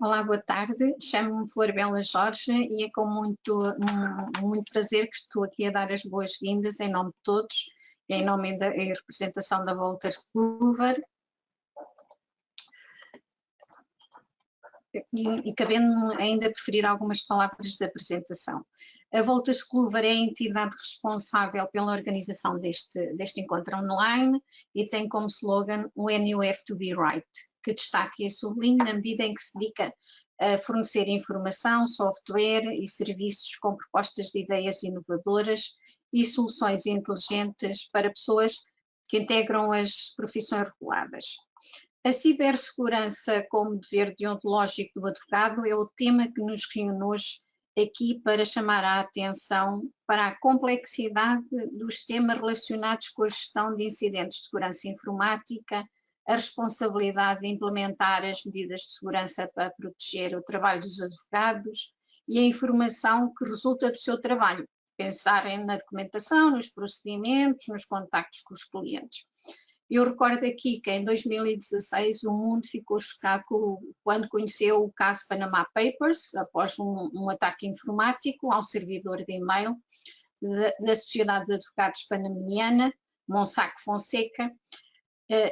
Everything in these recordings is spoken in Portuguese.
Olá, boa tarde. Chamo-me Florbela Jorge e é com muito prazer que estou aqui a dar as boas-vindas em nome de todos e em nome da representação da Wolters Kluwer. E cabendo-me ainda preferir algumas palavras da apresentação. A Wolters Kluwer é a entidade responsável pela organização deste encontro online e tem como slogan "When you have to be right", que destaca e sublinha na medida em que se dedica a fornecer informação, software e serviços com propostas de ideias inovadoras e soluções inteligentes para pessoas que integram as profissões reguladas. A cibersegurança como dever deontológico do advogado é o tema que nos reúne hoje aqui para chamar a atenção para a complexidade dos temas relacionados com a gestão de incidentes de segurança informática, a responsabilidade de implementar as medidas de segurança para proteger o trabalho dos advogados e a informação que resulta do seu trabalho. Pensarem na documentação, nos procedimentos, nos contactos com os clientes. Eu recordo aqui que em 2016 o mundo ficou chocado quando conheceu o caso Panama Papers, após um ataque informático ao servidor de e-mail da Sociedade de Advogados Panamaniana, Mossack Fonseca,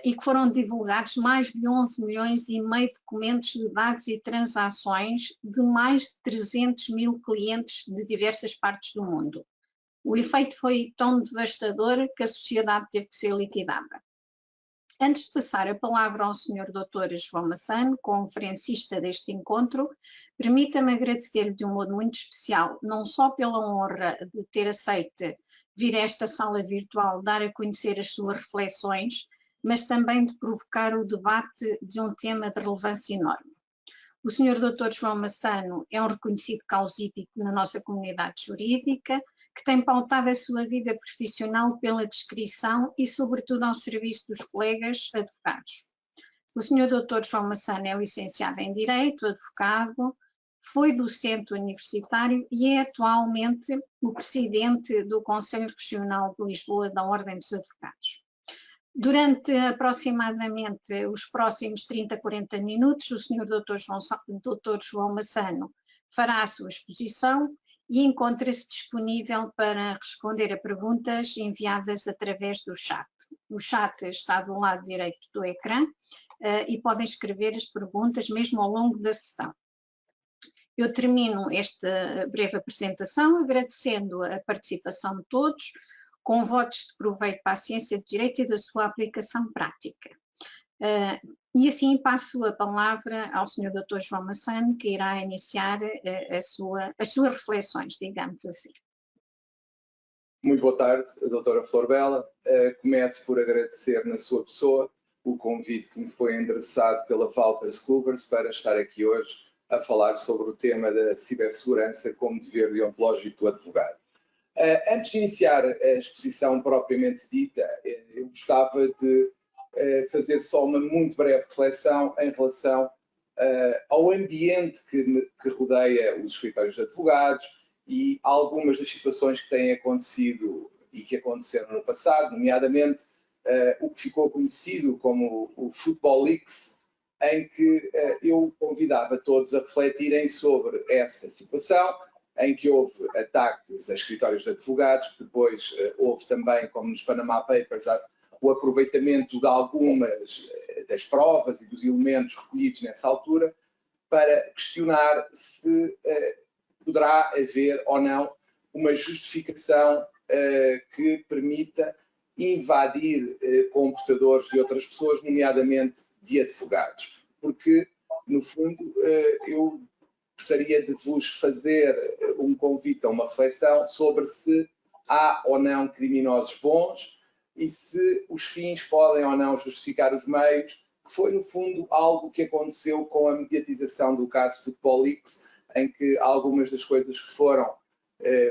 e que foram divulgados mais de 11 milhões e meio de documentos de dados e transações de mais de 300 mil clientes de diversas partes do mundo. O efeito foi tão devastador que a sociedade teve que ser liquidada. Antes de passar a palavra ao Sr. Dr. João Massano, conferencista deste encontro, permita-me agradecer-lhe de um modo muito especial, não só pela honra de ter aceito vir a esta sala virtual dar a conhecer as suas reflexões, mas também de provocar o debate de um tema de relevância enorme. O Sr. Dr. João Massano é um reconhecido causídico na nossa comunidade jurídica, que tem pautado a sua vida profissional pela descrição e, sobretudo, ao serviço dos colegas advogados. O Sr. Dr. João Massano é licenciado em Direito, advogado, foi docente universitário e é atualmente o presidente do Conselho Regional de Lisboa da Ordem dos Advogados. Durante aproximadamente os próximos 30 a 40 minutos, o Sr. Dr. João Massano fará a sua exposição e encontra-se disponível para responder a perguntas enviadas através do chat. O chat está do lado direito do ecrã e podem escrever as perguntas mesmo ao longo da sessão. Eu termino esta breve apresentação agradecendo a participação de todos, com votos de proveito para a ciência do direito e da sua aplicação prática. E assim passo a palavra ao Sr. Dr. João Massano, que irá iniciar as suas reflexões, digamos assim. Muito boa tarde, doutora Florbela. Começo por agradecer na sua pessoa o convite que me foi endereçado pela Wolters Kluwer para estar aqui hoje a falar sobre o tema da cibersegurança como dever deontológico do advogado. Antes de iniciar a exposição propriamente dita, eu gostava de fazer só uma muito breve reflexão em relação ao ambiente que rodeia os escritórios de advogados e algumas das situações que têm acontecido e que aconteceram no passado, nomeadamente o que ficou conhecido como o Football Leaks, em que eu convidava todos a refletirem sobre essa situação, em que houve ataques a escritórios de advogados, depois houve também, como nos Panama Papers, o aproveitamento de algumas das provas e dos elementos recolhidos nessa altura, para questionar se poderá haver ou não uma justificação que permita invadir computadores de outras pessoas, nomeadamente de advogados. Porque, no fundo, eu gostaria de vos fazer um convite a uma reflexão sobre se há ou não criminosos bons e se os fins podem ou não justificar os meios, que foi, no fundo, algo que aconteceu com a mediatização do caso Football Leaks, em que algumas das coisas que foram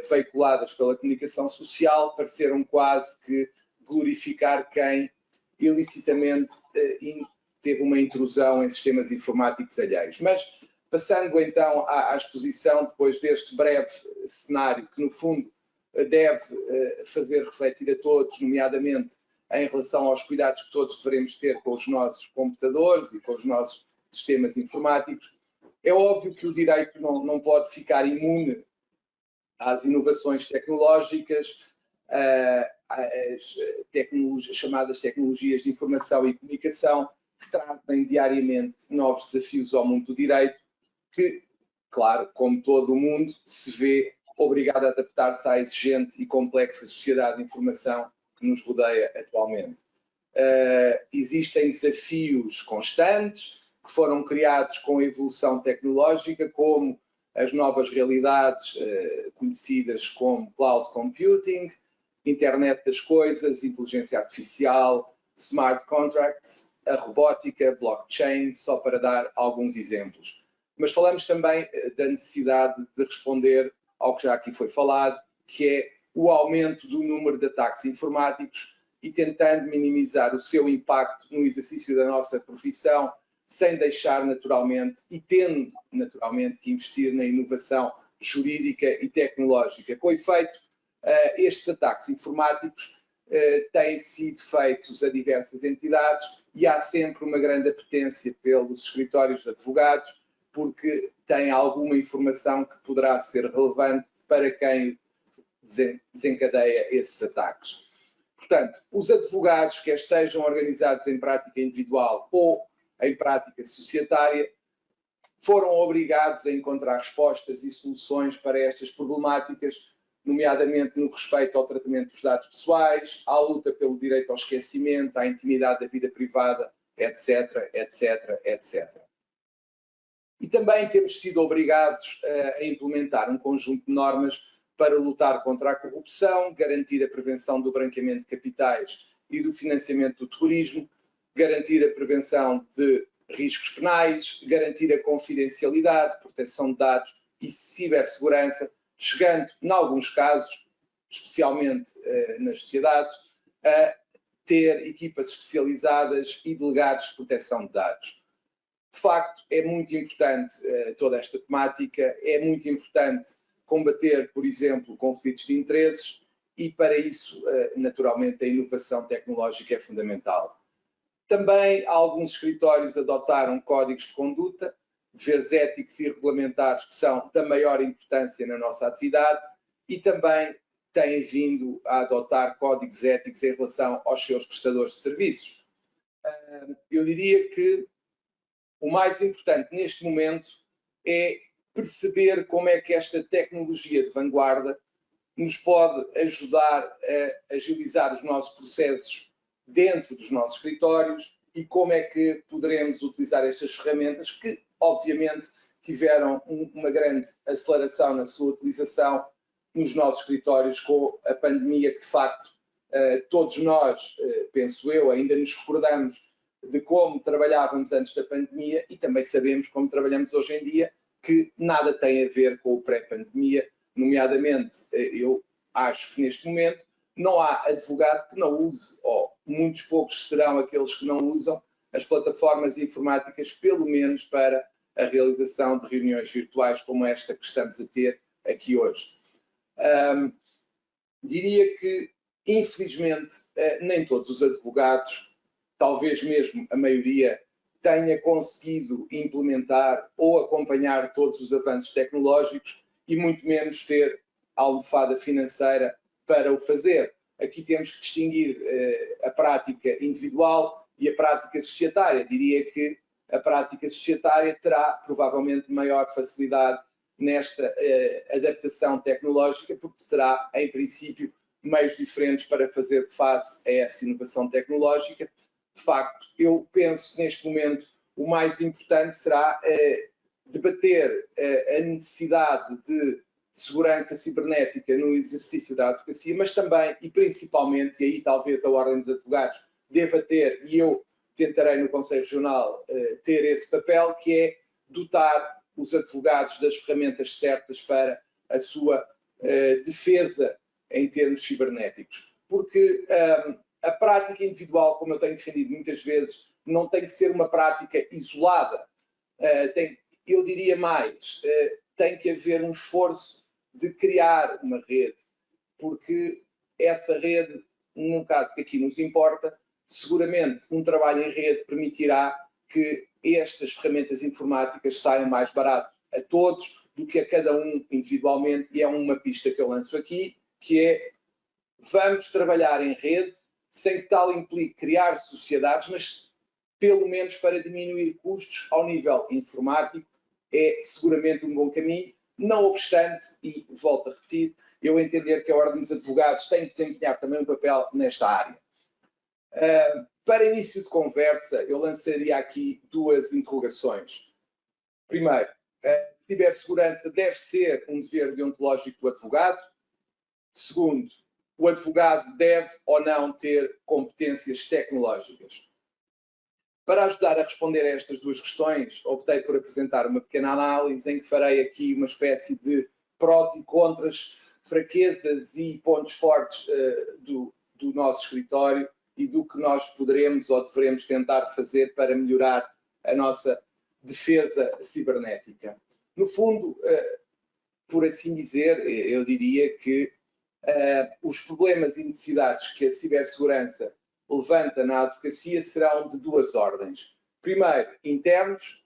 veiculadas pela comunicação social pareceram quase que glorificar quem ilicitamente teve uma intrusão em sistemas informáticos alheios. Mas, passando então à exposição, depois deste breve cenário, que no fundo deve fazer refletir a todos, nomeadamente em relação aos cuidados que todos devemos ter com os nossos computadores e com os nossos sistemas informáticos, É óbvio que o direito não pode ficar imune às inovações tecnológicas, às chamadas tecnologias de informação e comunicação, que trazem diariamente novos desafios ao mundo do direito, que, claro, como todo o mundo, se vê obrigado a adaptar-se à exigente e complexa sociedade de informação que nos rodeia atualmente. Existem desafios constantes que foram criados com a evolução tecnológica, como as novas realidades conhecidas como cloud computing, internet das coisas, inteligência artificial, smart contracts, a robótica, blockchain, só para dar alguns exemplos. Mas falamos também da necessidade de responder ao que já aqui foi falado, que é o aumento do número de ataques informáticos e tentando minimizar o seu impacto no exercício da nossa profissão, sem deixar naturalmente e tendo naturalmente que investir na inovação jurídica e tecnológica. Com efeito, estes ataques informáticos têm sido feitos a diversas entidades e há sempre uma grande apetência pelos escritórios de advogados, porque tem alguma informação que poderá ser relevante para quem desencadeia esses ataques. Portanto, os advogados, quer estejam organizados em prática individual ou em prática societária, foram obrigados a encontrar respostas e soluções para estas problemáticas, nomeadamente no respeito ao tratamento dos dados pessoais, à luta pelo direito ao esquecimento, à intimidade da vida privada, etc, etc, etc. E também temos sido obrigados a implementar um conjunto de normas para lutar contra a corrupção, garantir a prevenção do branqueamento de capitais e do financiamento do terrorismo, garantir a prevenção de riscos penais, garantir a confidencialidade, proteção de dados e cibersegurança, chegando, em alguns casos, especialmente nas sociedades, a ter equipas especializadas e delegados de proteção de dados. De facto, é muito importante toda esta temática, é muito importante combater, por exemplo, conflitos de interesses e, para isso, naturalmente, a inovação tecnológica é fundamental. Também alguns escritórios adotaram códigos de conduta, deveres éticos e regulamentares que são da maior importância na nossa atividade e também têm vindo a adotar códigos éticos em relação aos seus prestadores de serviços. Eu diria que o mais importante neste momento é perceber como é que esta tecnologia de vanguarda nos pode ajudar a agilizar os nossos processos dentro dos nossos escritórios e como é que poderemos utilizar estas ferramentas que, obviamente, tiveram uma grande aceleração na sua utilização nos nossos escritórios com a pandemia, que de facto todos nós, penso eu, ainda nos recordamos de como trabalhávamos antes da pandemia e também sabemos como trabalhamos hoje em dia, que nada tem a ver com o pré-pandemia, nomeadamente eu acho que neste momento não há advogado que não use, ou muitos poucos serão aqueles que não usam as plataformas informáticas, pelo menos para a realização de reuniões virtuais como esta que estamos a ter aqui hoje. Diria que, infelizmente, nem todos os advogados, talvez mesmo a maioria, tenha conseguido implementar ou acompanhar todos os avanços tecnológicos e muito menos ter a almofada financeira para o fazer. Aqui temos que distinguir a prática individual e a prática societária. Diria que a prática societária terá provavelmente maior facilidade nesta adaptação tecnológica, porque terá, em princípio, meios diferentes para fazer face a essa inovação tecnológica. De facto, eu penso que neste momento o mais importante será debater a necessidade de segurança cibernética no exercício da advocacia, mas também e principalmente, e aí talvez a Ordem dos Advogados deva ter, e eu tentarei no Conselho Regional ter esse papel, que é dotar os advogados das ferramentas certas para a sua defesa em termos cibernéticos. Porque a prática individual, como eu tenho defendido muitas vezes, não tem que ser uma prática isolada. Eu diria mais, tem que haver um esforço de criar uma rede, porque essa rede, num caso que aqui nos importa, seguramente um trabalho em rede permitirá que estas ferramentas informáticas saiam mais barato a todos do que a cada um individualmente, e é uma pista que eu lanço aqui, que é: vamos trabalhar em rede, sem que tal implique criar sociedades, mas pelo menos para diminuir custos ao nível informático, é seguramente um bom caminho. Não obstante, e volto a repetir, eu entender que a Ordem dos Advogados tem que desempenhar também um papel nesta área. Para início de conversa, eu lançaria aqui duas interrogações. Primeiro, a cibersegurança deve ser um dever deontológico do advogado? Segundo, o advogado deve ou não ter competências tecnológicas? Para ajudar a responder a estas duas questões, optei por apresentar uma pequena análise em que farei aqui uma espécie de prós e contras, fraquezas e pontos fortes do nosso escritório e do que nós poderemos ou devemos tentar fazer para melhorar a nossa defesa cibernética. No fundo, por assim dizer, eu diria que os problemas e necessidades que a cibersegurança levanta na advocacia serão de duas ordens. Primeiro, internos.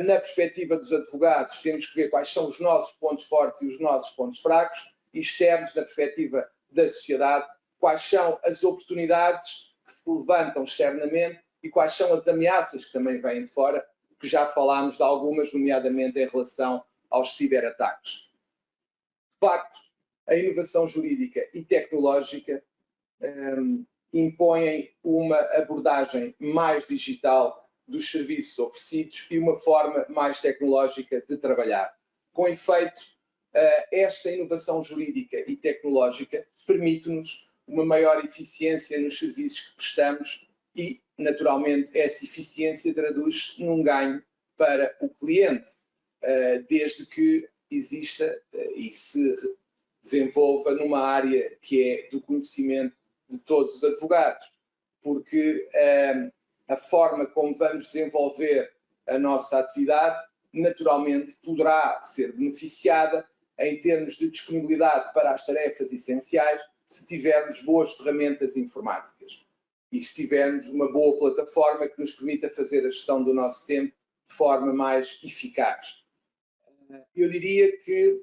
Na perspectiva dos advogados, temos que ver quais são os nossos pontos fortes e os nossos pontos fracos. E externos, na perspectiva da sociedade, quais são as oportunidades que se levantam externamente e quais são as ameaças que também vêm de fora, que já falámos de algumas, nomeadamente em relação aos ciberataques. De facto, a inovação jurídica e tecnológica impõem uma abordagem mais digital dos serviços oferecidos e uma forma mais tecnológica de trabalhar. Com efeito, esta inovação jurídica e tecnológica permite-nos uma maior eficiência nos serviços que prestamos e, naturalmente, essa eficiência traduz-se num ganho para o cliente, desde que exista e se desenvolva numa área que é do conhecimento de todos os advogados, porque a forma como vamos desenvolver a nossa atividade naturalmente poderá ser beneficiada em termos de disponibilidade para as tarefas essenciais se tivermos boas ferramentas informáticas e se tivermos uma boa plataforma que nos permita fazer a gestão do nosso tempo de forma mais eficaz. Eu diria que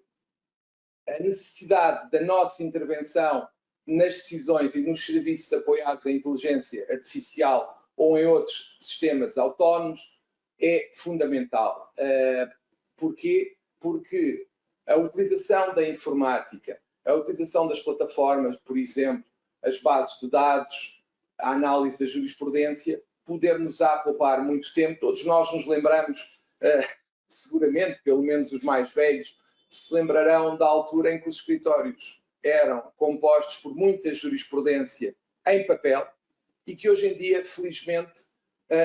a necessidade da nossa intervenção nas decisões e nos serviços apoiados em inteligência artificial ou em outros sistemas autónomos é fundamental. Porquê? Porque a utilização da informática, a utilização das plataformas, por exemplo, as bases de dados, a análise da jurisprudência, poder-nos-á poupar muito tempo. Todos nós nos lembramos, seguramente, pelo menos os mais velhos, se lembrarão da altura em que os escritórios eram compostos por muita jurisprudência em papel e que hoje em dia, felizmente,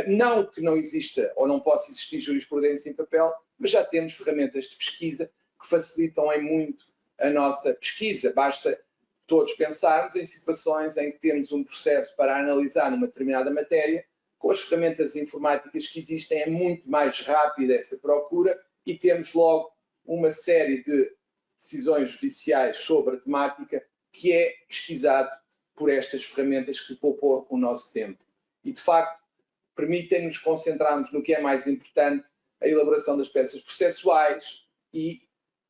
não que não exista ou não possa existir jurisprudência em papel, mas já temos ferramentas de pesquisa que facilitam em muito a nossa pesquisa. Basta todos pensarmos em situações em que temos um processo para analisar numa determinada matéria, com as ferramentas informáticas que existem é muito mais rápida essa procura e temos logo uma série de decisões judiciais sobre a temática que é pesquisado por estas ferramentas que poupam o nosso tempo. E, de facto, permitem-nos concentrarmos no que é mais importante, a elaboração das peças processuais e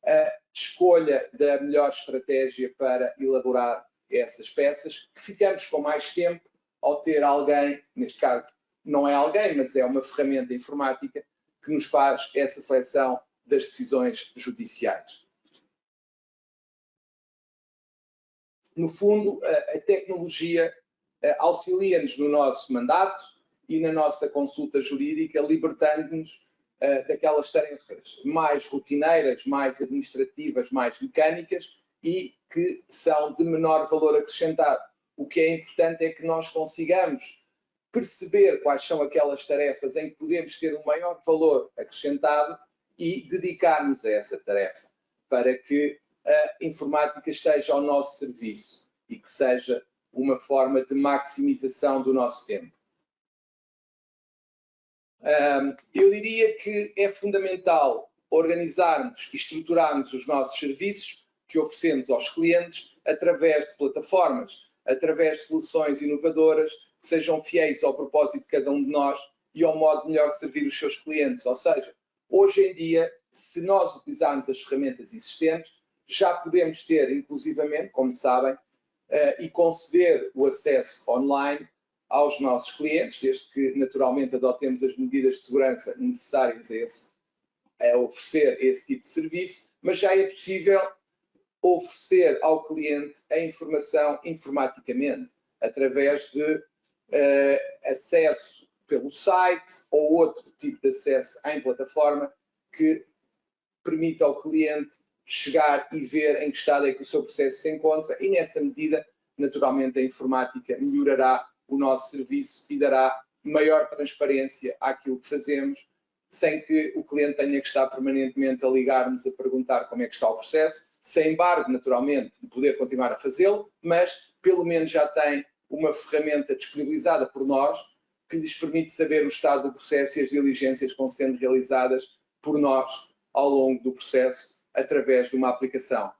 a escolha da melhor estratégia para elaborar essas peças, que ficamos com mais tempo ao ter alguém, neste caso não é alguém, mas é uma ferramenta informática que nos faz essa seleção das decisões judiciais. No fundo, a tecnologia auxilia-nos no nosso mandato e na nossa consulta jurídica, libertando-nos daquelas tarefas mais rotineiras, mais administrativas, mais mecânicas e que são de menor valor acrescentado. O que é importante é que nós consigamos perceber quais são aquelas tarefas em que podemos ter um maior valor acrescentado e dedicarmos a essa tarefa, para que a informática esteja ao nosso serviço e que seja uma forma de maximização do nosso tempo. Eu diria que é fundamental organizarmos e estruturarmos os nossos serviços que oferecemos aos clientes através de plataformas, através de soluções inovadoras que sejam fiéis ao propósito de cada um de nós e ao modo de melhor servir os seus clientes. Ou seja, hoje em dia, se nós utilizarmos as ferramentas existentes, já podemos ter, inclusivamente, como sabem, e conceder o acesso online aos nossos clientes, desde que naturalmente adotemos as medidas de segurança necessárias a oferecer esse tipo de serviço, mas já é possível oferecer ao cliente a informação informaticamente, através de acesso pelo site ou outro tipo de acesso em plataforma que permita ao cliente chegar e ver em que estado é que o seu processo se encontra, e nessa medida, naturalmente, a informática melhorará o nosso serviço e dará maior transparência àquilo que fazemos, sem que o cliente tenha que estar permanentemente a ligar-nos a perguntar como é que está o processo, sem embargo, naturalmente, de poder continuar a fazê-lo, mas pelo menos já tem uma ferramenta disponibilizada por nós que lhes permite saber o estado do processo e as diligências que vão sendo realizadas por nós ao longo do processo através de uma aplicação.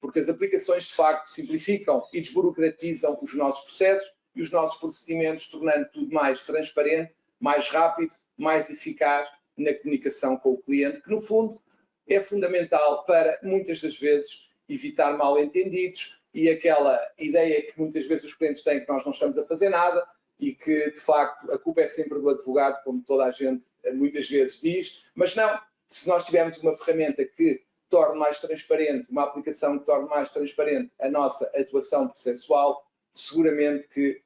Porque as aplicações, de facto, simplificam e desburocratizam os nossos processos e os nossos procedimentos, tornando tudo mais transparente, mais rápido, mais eficaz na comunicação com o cliente, que, no fundo, é fundamental para, muitas das vezes, evitar mal-entendidos e aquela ideia que muitas vezes os clientes têm que nós não estamos a fazer nada e que, de facto, a culpa é sempre do advogado, como toda a gente muitas vezes diz, mas não. Se nós tivermos uma ferramenta que torne mais transparente, uma aplicação que torne mais transparente a nossa atuação processual, seguramente que,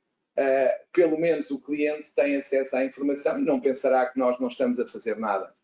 pelo menos, o cliente tem acesso à informação e não pensará que nós não estamos a fazer nada.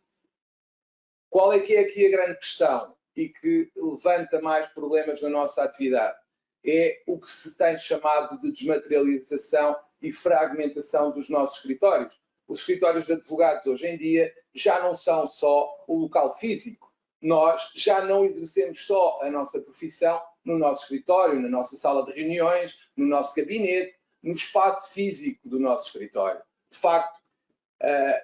Qual é que é aqui a grande questão e que levanta mais problemas na nossa atividade? É o que se tem chamado de desmaterialização e fragmentação dos nossos escritórios. Os escritórios de advogados hoje em dia já não são só o local físico. Nós já não exercemos só a nossa profissão no nosso escritório, na nossa sala de reuniões, no nosso gabinete, no espaço físico do nosso escritório. De facto,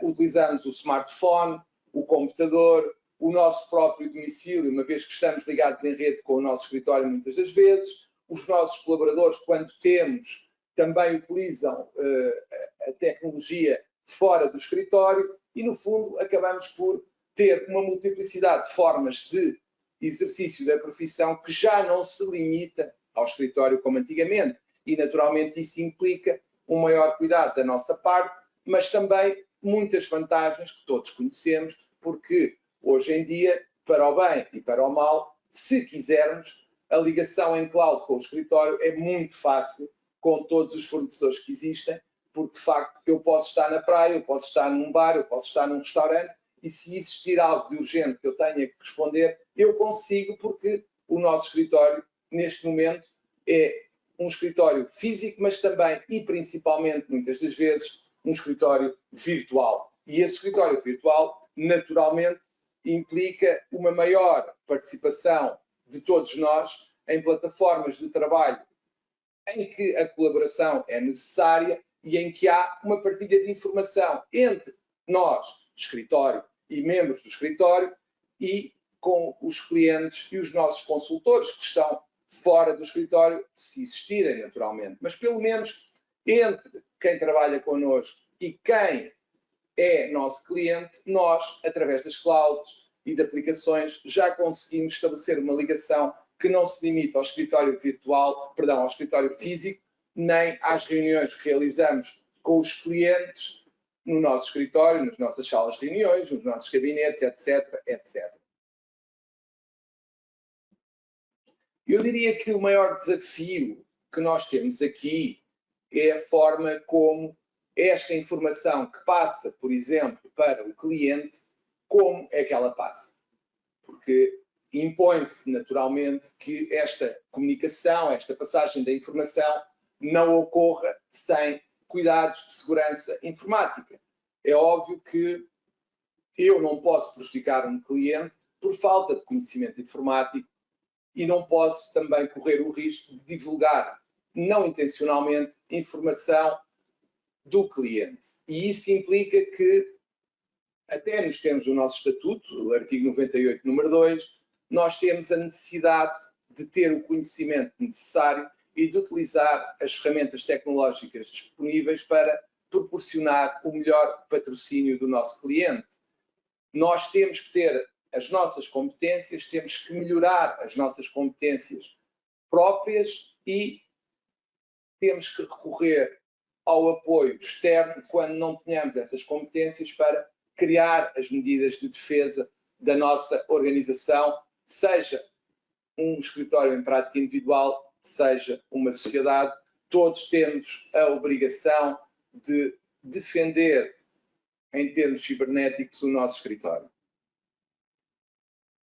utilizamos o smartphone, o computador, o nosso próprio domicílio, uma vez que estamos ligados em rede com o nosso escritório muitas das vezes. Os nossos colaboradores, quando temos, também utilizam a tecnologia fora do escritório e, no fundo, acabamos por ter uma multiplicidade de formas de exercício da profissão que já não se limita ao escritório como antigamente. E, naturalmente, isso implica um maior cuidado da nossa parte, mas também muitas vantagens que todos conhecemos, porque hoje em dia, para o bem e para o mal, se quisermos, a ligação em cloud com o escritório é muito fácil com todos os fornecedores que existem, porque, de facto, eu posso estar na praia, eu posso estar num bar, eu posso estar num restaurante, e se existir algo de urgente que eu tenha que responder, eu consigo, porque o nosso escritório, neste momento, é um escritório físico, mas também e principalmente, muitas das vezes, um escritório virtual. E esse escritório virtual, naturalmente, implica uma maior participação de todos nós em plataformas de trabalho em que a colaboração é necessária e em que há uma partilha de informação entre nós, escritório, e membros do escritório, e com os clientes e os nossos consultores que estão fora do escritório, se existirem, naturalmente. Mas, pelo menos, entre quem trabalha connosco e quem é nosso cliente, nós, através das clouds e de aplicações, já conseguimos estabelecer uma ligação que não se limita ao escritório virtual, perdão, ao escritório físico, nem às reuniões que realizamos com os clientes no nosso escritório, nas nossas salas de reuniões, nos nossos gabinetes, etc, etc. Eu diria que o maior desafio que nós temos aqui é a forma como esta informação que passa, por exemplo, para o cliente, como é que ela passa. Porque impõe-se naturalmente que esta comunicação, esta passagem da informação não ocorra sem cuidados de segurança informática. É óbvio que eu não posso prejudicar um cliente por falta de conhecimento informático e não posso também correr o risco de divulgar, não intencionalmente, informação do cliente. E isso implica que, até nos termos do nosso estatuto, o artigo 98, número 2, nós temos a necessidade de ter o conhecimento necessário e de utilizar as ferramentas tecnológicas disponíveis para proporcionar o melhor patrocínio do nosso cliente. Nós temos que ter as nossas competências, temos que melhorar as nossas competências próprias e temos que recorrer ao apoio externo quando não tenhamos essas competências para criar as medidas de defesa da nossa organização, seja um escritório em prática individual, seja uma sociedade. Todos temos a obrigação de defender, em termos cibernéticos, o nosso escritório.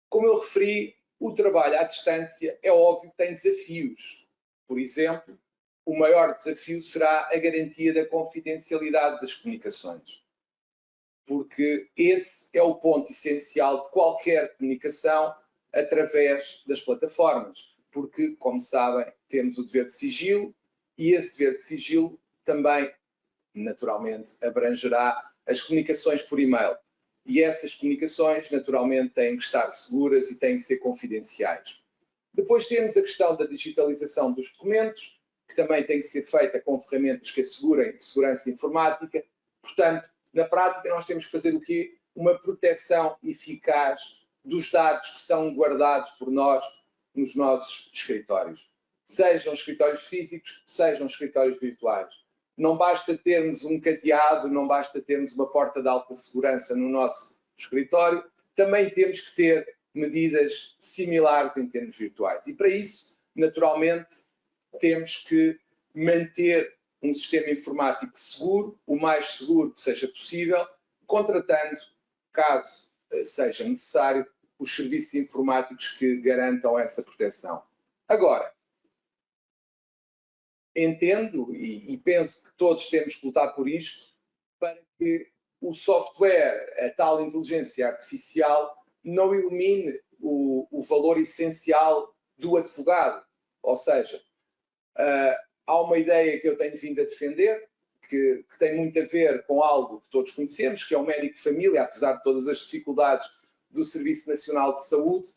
Como eu referi, o trabalho à distância é óbvio que tem desafios. Por exemplo, o maior desafio será a garantia da confidencialidade das comunicações, porque esse é o ponto essencial de qualquer comunicação através das plataformas, porque, como sabem, temos o dever de sigilo e esse dever de sigilo também, naturalmente, abrangerá as comunicações por e-mail. E essas comunicações, naturalmente, têm que estar seguras e têm que ser confidenciais. Depois temos a questão da digitalização dos documentos, que também tem que ser feita com ferramentas que assegurem segurança informática. Portanto, na prática, nós temos que fazer o quê? Uma proteção eficaz dos dados que são guardados por nós nos nossos escritórios. Sejam escritórios físicos, sejam escritórios virtuais. Não basta termos um cadeado, não basta termos uma porta de alta segurança no nosso escritório, também temos que ter medidas similares em termos virtuais. E para isso, naturalmente, temos que manter um sistema informático seguro, o mais seguro que seja possível, contratando, caso seja necessário, os serviços informáticos que garantam essa proteção. Agora, entendo e penso que todos temos que lutar por isto para que o software, a tal inteligência artificial, não elimine o valor essencial do advogado. Ou seja, há uma ideia que eu tenho vindo a defender, que tem muito a ver com algo que todos conhecemos, que é o médico de família, apesar de todas as dificuldades do Serviço Nacional de Saúde.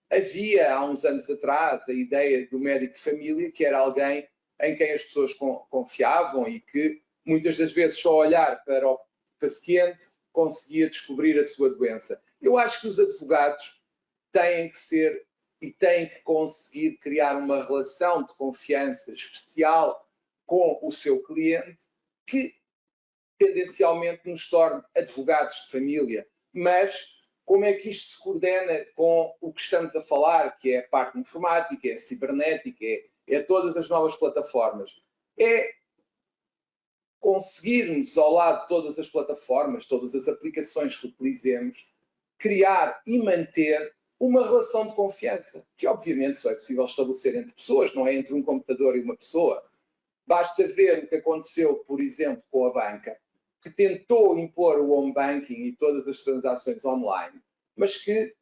Havia, há uns anos atrás, a ideia do médico de família, que era alguém em quem as pessoas confiavam e que, muitas das vezes, só olhar para o paciente conseguia descobrir a sua doença. Eu acho que os advogados têm que ser e têm que conseguir criar uma relação de confiança especial com o seu cliente que, tendencialmente, nos torne advogados de família. Mas como é que isto se coordena com o que estamos a falar, que é a parte informática, é a cibernética, é todas as novas plataformas? É conseguirmos, ao lado de todas as plataformas, todas as aplicações que utilizemos, criar e manter uma relação de confiança, que obviamente só é possível estabelecer entre pessoas, não é entre um computador e uma pessoa. Basta ver o que aconteceu, por exemplo, com a banca, que tentou impor o home banking e todas as transações online, mas que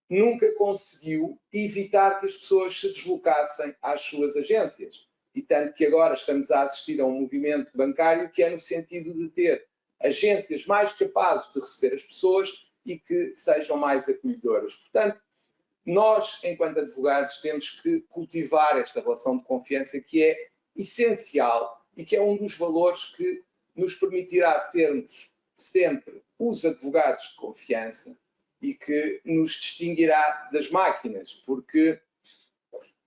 nunca conseguiu evitar que as pessoas se deslocassem às suas agências. E tanto que agora estamos a assistir a um movimento bancário que é no sentido de ter agências mais capazes de receber as pessoas e que sejam mais acolhedoras. Portanto, nós, enquanto advogados, temos que cultivar esta relação de confiança que é essencial e que é um dos valores que nos permitirá sermos sempre os advogados de confiança e que nos distinguirá das máquinas, porque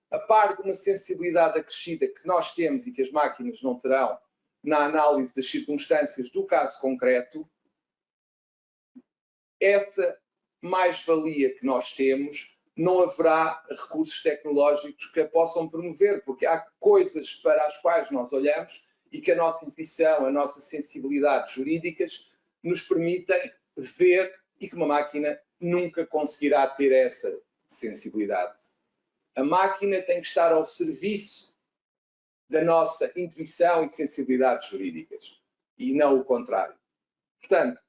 a par de uma sensibilidade acrescida que nós temos e que as máquinas não terão na análise das circunstâncias do caso concreto, essa mais-valia que nós temos, não haverá recursos tecnológicos que a possam promover, porque há coisas para as quais nós olhamos e que a nossa intuição, a nossa sensibilidade jurídicas nos permitem ver e que uma máquina nunca conseguirá ter essa sensibilidade. A máquina tem que estar ao serviço da nossa intuição e sensibilidades jurídicas e não o contrário. Portanto,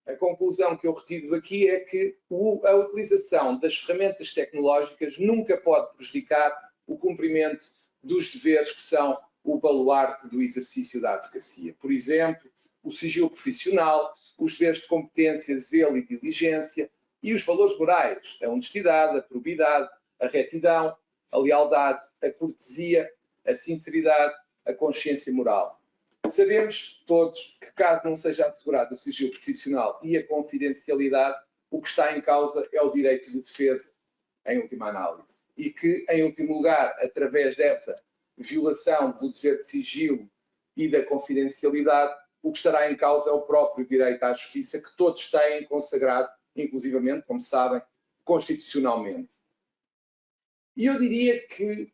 a conclusão que eu retiro daqui é que a utilização das ferramentas tecnológicas nunca pode prejudicar o cumprimento dos deveres que são o baluarte do exercício da advocacia. Por exemplo, o sigilo profissional, os deveres de competência, zelo e diligência e os valores morais, a honestidade, a probidade, a retidão, a lealdade, a cortesia, a sinceridade, a consciência moral. Sabemos todos que, caso não seja assegurado o sigilo profissional e a confidencialidade, o que está em causa é o direito de defesa, em última análise. E que, em último lugar, através dessa violação do dever de sigilo e da confidencialidade, o que estará em causa é o próprio direito à justiça, que todos têm consagrado, inclusivamente, como sabem, constitucionalmente. E eu diria que,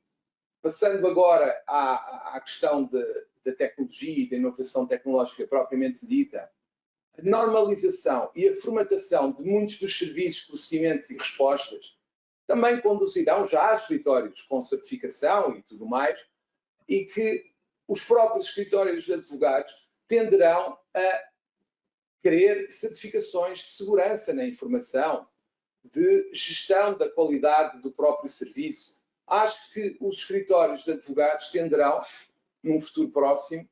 passando agora à questão da tecnologia e da inovação tecnológica propriamente dita, a normalização e a formatação de muitos dos serviços, procedimentos e respostas também conduzirão já a escritórios com certificação e tudo mais, e que os próprios escritórios de advogados tenderão a querer certificações de segurança na informação, de gestão da qualidade do próprio serviço. Acho que os escritórios de advogados tenderão, num futuro próximo,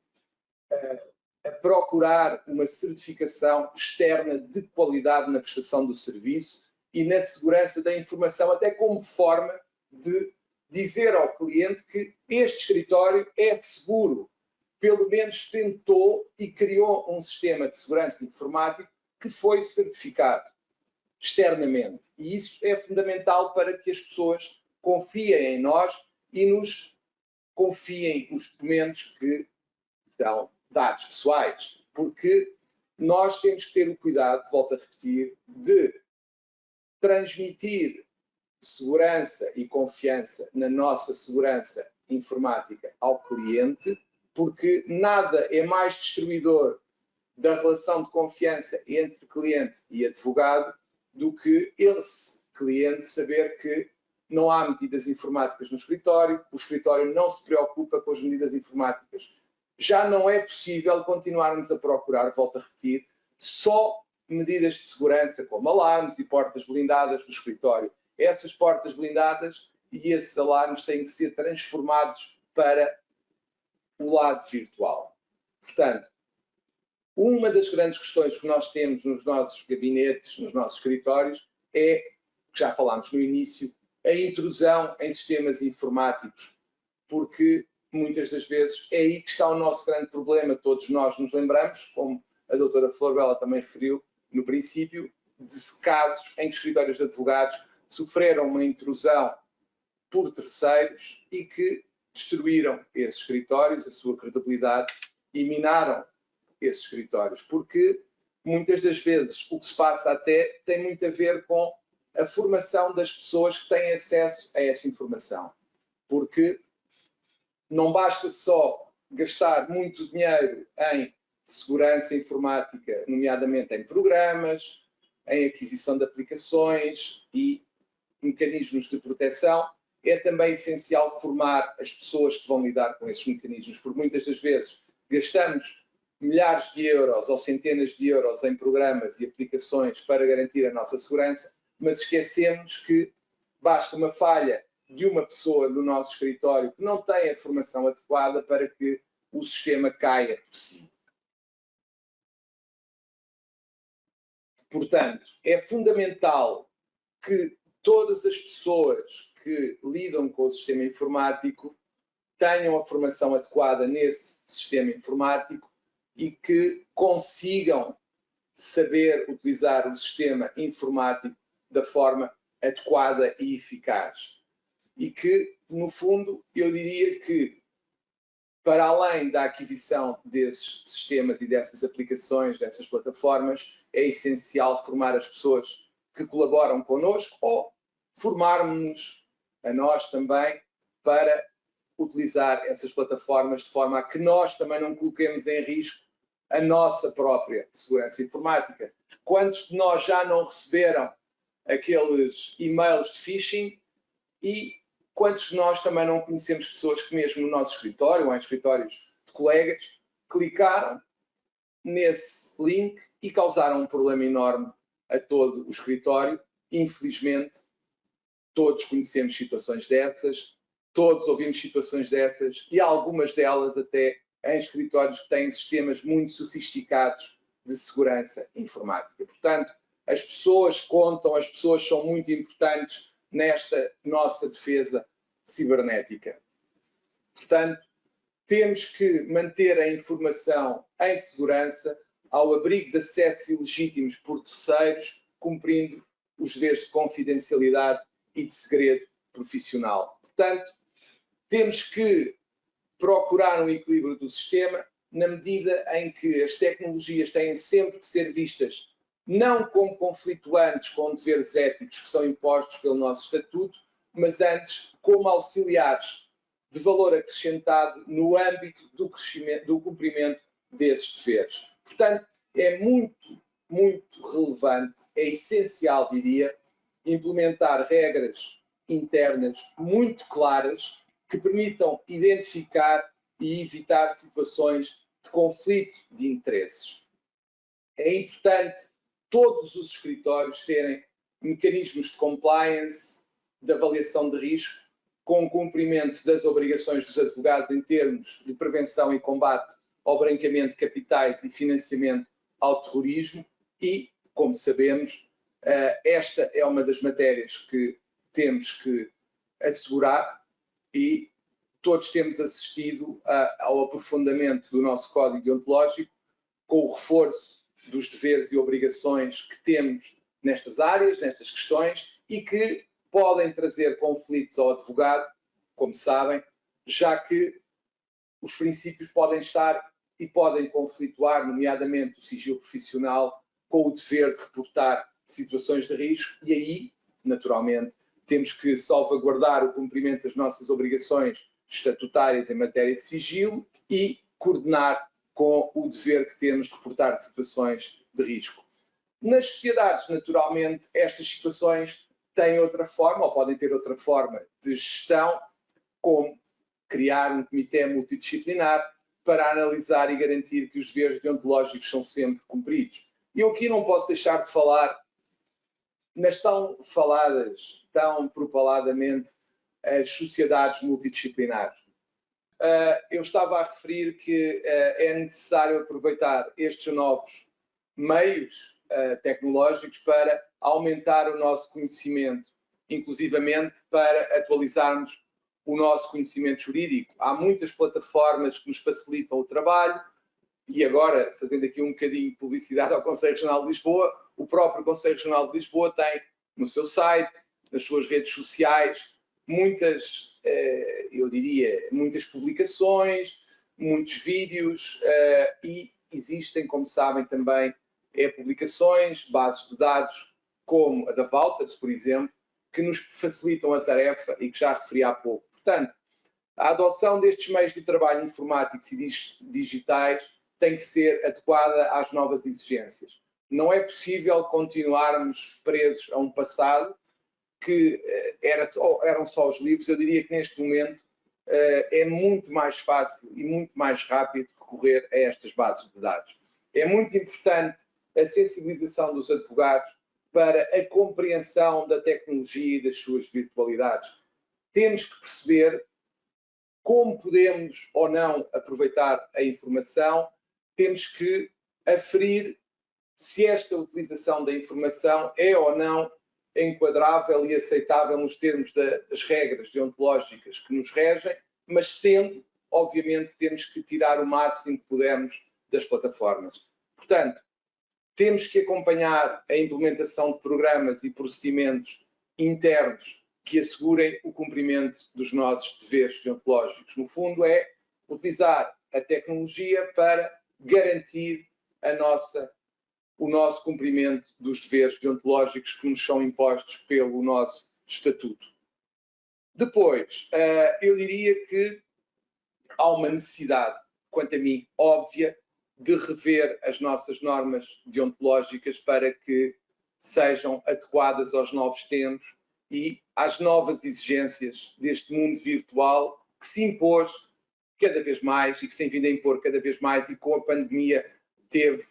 a procurar uma certificação externa de qualidade na prestação do serviço e na segurança da informação, até como forma de dizer ao cliente que este escritório é seguro. Pelo menos tentou e criou um sistema de segurança informático que foi certificado externamente. E isso é fundamental para que as pessoas confiem em nós e nos confiem os documentos que são dados pessoais. Porque nós temos que ter o cuidado, volto a repetir, de transmitir segurança e confiança na nossa segurança informática ao cliente, porque nada é mais destruidor da relação de confiança entre cliente e advogado do que esse cliente saber que não há medidas informáticas no escritório, o escritório não se preocupa com as medidas informáticas. Já não é possível continuarmos a procurar, volto a repetir, só medidas de segurança como alarmes e portas blindadas do escritório. Essas portas blindadas e esses alarmes têm que ser transformados para o lado virtual. Portanto, uma das grandes questões que nós temos nos nossos gabinetes, nos nossos escritórios, é, que já falámos no início, a intrusão em sistemas informáticos, porque muitas das vezes é aí que está o nosso grande problema. Todos nós nos lembramos, como a doutora Florbela também referiu no princípio, de casos em que escritórios de advogados sofreram uma intrusão por terceiros e que destruíram esses escritórios, a sua credibilidade, e minaram esses escritórios, porque muitas das vezes o que se passa até tem muito a ver com a formação das pessoas que têm acesso a essa informação, porque não basta só gastar muito dinheiro em segurança informática, nomeadamente em programas, em aquisição de aplicações e mecanismos de proteção, é também essencial formar as pessoas que vão lidar com esses mecanismos, porque muitas das vezes gastamos milhares de euros ou centenas de euros em programas e aplicações para garantir a nossa segurança, mas esquecemos que basta uma falha de uma pessoa no nosso escritório que não tem a formação adequada para que o sistema caia por si. Portanto, é fundamental que todas as pessoas que lidam com o sistema informático tenham a formação adequada nesse sistema informático e que consigam saber utilizar o sistema informático da forma adequada e eficaz. E que, no fundo, eu diria que, para além da aquisição desses sistemas e dessas aplicações, dessas plataformas, é essencial formar as pessoas que colaboram connosco ou formarmos-nos a nós também para utilizar essas plataformas de forma a que nós também não coloquemos em risco a nossa própria segurança informática. Quantos de nós já não receberam aqueles e-mails de phishing e quantos de nós também não conhecemos pessoas que mesmo no nosso escritório ou em escritórios de colegas clicaram nesse link e causaram um problema enorme a todo o escritório. Infelizmente, todos conhecemos situações dessas, todos ouvimos situações dessas e algumas delas até em escritórios que têm sistemas muito sofisticados de segurança informática. Portanto, as pessoas contam, as pessoas são muito importantes nesta nossa defesa cibernética. Portanto, Temos que manter a informação em segurança, ao abrigo de acessos ilegítimos por terceiros, cumprindo os deveres de confidencialidade e de segredo profissional. Portanto, temos que procurar um equilíbrio do sistema, na medida em que as tecnologias têm sempre que ser vistas não como conflituantes com deveres éticos que são impostos pelo nosso estatuto, mas antes como auxiliares de valor acrescentado no âmbito do cumprimento desses deveres. Portanto, é muito relevante, é essencial, diria, implementar regras internas muito claras que permitam identificar e evitar situações de conflito de interesses. É importante todos os escritórios terem mecanismos de compliance, de avaliação de risco, com o cumprimento das obrigações dos advogados em termos de prevenção e combate ao branqueamento de capitais e financiamento ao terrorismo e, como sabemos, esta é uma das matérias que temos que assegurar e todos temos assistido ao aprofundamento do nosso código deontológico com o reforço dos deveres e obrigações que temos nestas áreas, nestas questões e que podem trazer conflitos ao advogado, como sabem, já que os princípios podem estar e podem conflituar, nomeadamente o sigilo profissional, com o dever de reportar situações de risco e aí, naturalmente, temos que salvaguardar o cumprimento das nossas obrigações estatutárias em matéria de sigilo e coordenar com o dever que temos de reportar situações de risco. Nas sociedades, naturalmente, estas situações têm outra forma, ou podem ter outra forma de gestão, como criar um comitê multidisciplinar para analisar e garantir que os deveres deontológicos são sempre cumpridos. E eu aqui não posso deixar de falar nas tão faladas, tão propaladamente, as sociedades multidisciplinares. Eu estava a referir que é necessário aproveitar estes novos meios tecnológicos para aumentar o nosso conhecimento, inclusivamente para atualizarmos o nosso conhecimento jurídico. Há muitas plataformas que nos facilitam o trabalho e agora, fazendo aqui um bocadinho de publicidade ao Conselho Regional de Lisboa, o próprio Conselho Regional de Lisboa tem no seu site, nas suas redes sociais, muitas, eu diria, muitas publicações, muitos vídeos e existem, como sabem também, publicações, bases de dados, como a da Valters, por exemplo, que nos facilitam a tarefa e que já referi há pouco. Portanto, a adoção destes meios de trabalho informáticos e digitais tem que ser adequada às novas exigências. Não é possível continuarmos presos a um passado que eram só os livros. Eu diria que neste momento é muito mais fácil e muito mais rápido recorrer a estas bases de dados. É muito importante a sensibilização dos advogados para a compreensão da tecnologia e das suas virtualidades. Temos que perceber como podemos ou não aproveitar a informação, temos que aferir se esta utilização da informação é ou não enquadrável e aceitável nos termos das regras deontológicas que nos regem, mas sendo, obviamente, temos que tirar o máximo que pudermos das plataformas. Portanto, temos que acompanhar a implementação de programas e procedimentos internos que assegurem o cumprimento dos nossos deveres deontológicos. No fundo, é utilizar a tecnologia para garantir o nosso cumprimento dos deveres deontológicos que nos são impostos pelo nosso estatuto. Depois, eu diria que há uma necessidade, quanto a mim, óbvia, de rever as nossas normas deontológicas para que sejam adequadas aos novos tempos e às novas exigências deste mundo virtual que se impôs cada vez mais e que se tem vindo a impor cada vez mais e com a pandemia teve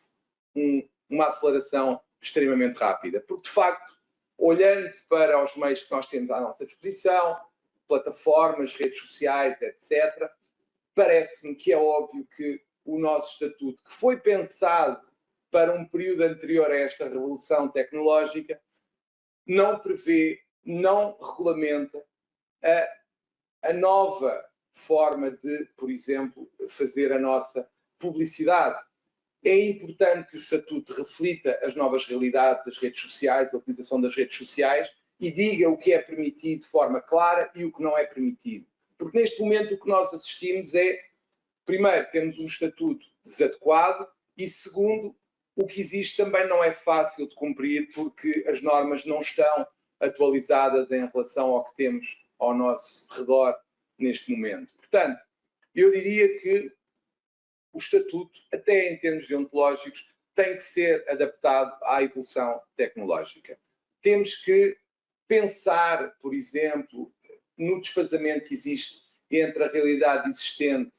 uma aceleração extremamente rápida. Porque, de facto, olhando para os meios que nós temos à nossa disposição, plataformas, redes sociais, etc., parece-me que é óbvio que o nosso estatuto, que foi pensado para um período anterior a esta revolução tecnológica, não prevê, não regulamenta a nova forma de, por exemplo, fazer a nossa publicidade. É importante que o Estatuto reflita as novas realidades das redes sociais, a utilização das redes sociais, e diga o que é permitido de forma clara e o que não é permitido. Porque neste momento o que nós assistimos é, primeiro, temos um Estatuto desadequado e, segundo, o que existe também não é fácil de cumprir porque as normas não estão atualizadas em relação ao que temos ao nosso redor neste momento. Portanto, eu diria que o Estatuto, até em termos deontológicos, tem que ser adaptado à evolução tecnológica. Temos que pensar, por exemplo, no desfazamento que existe entre a realidade existente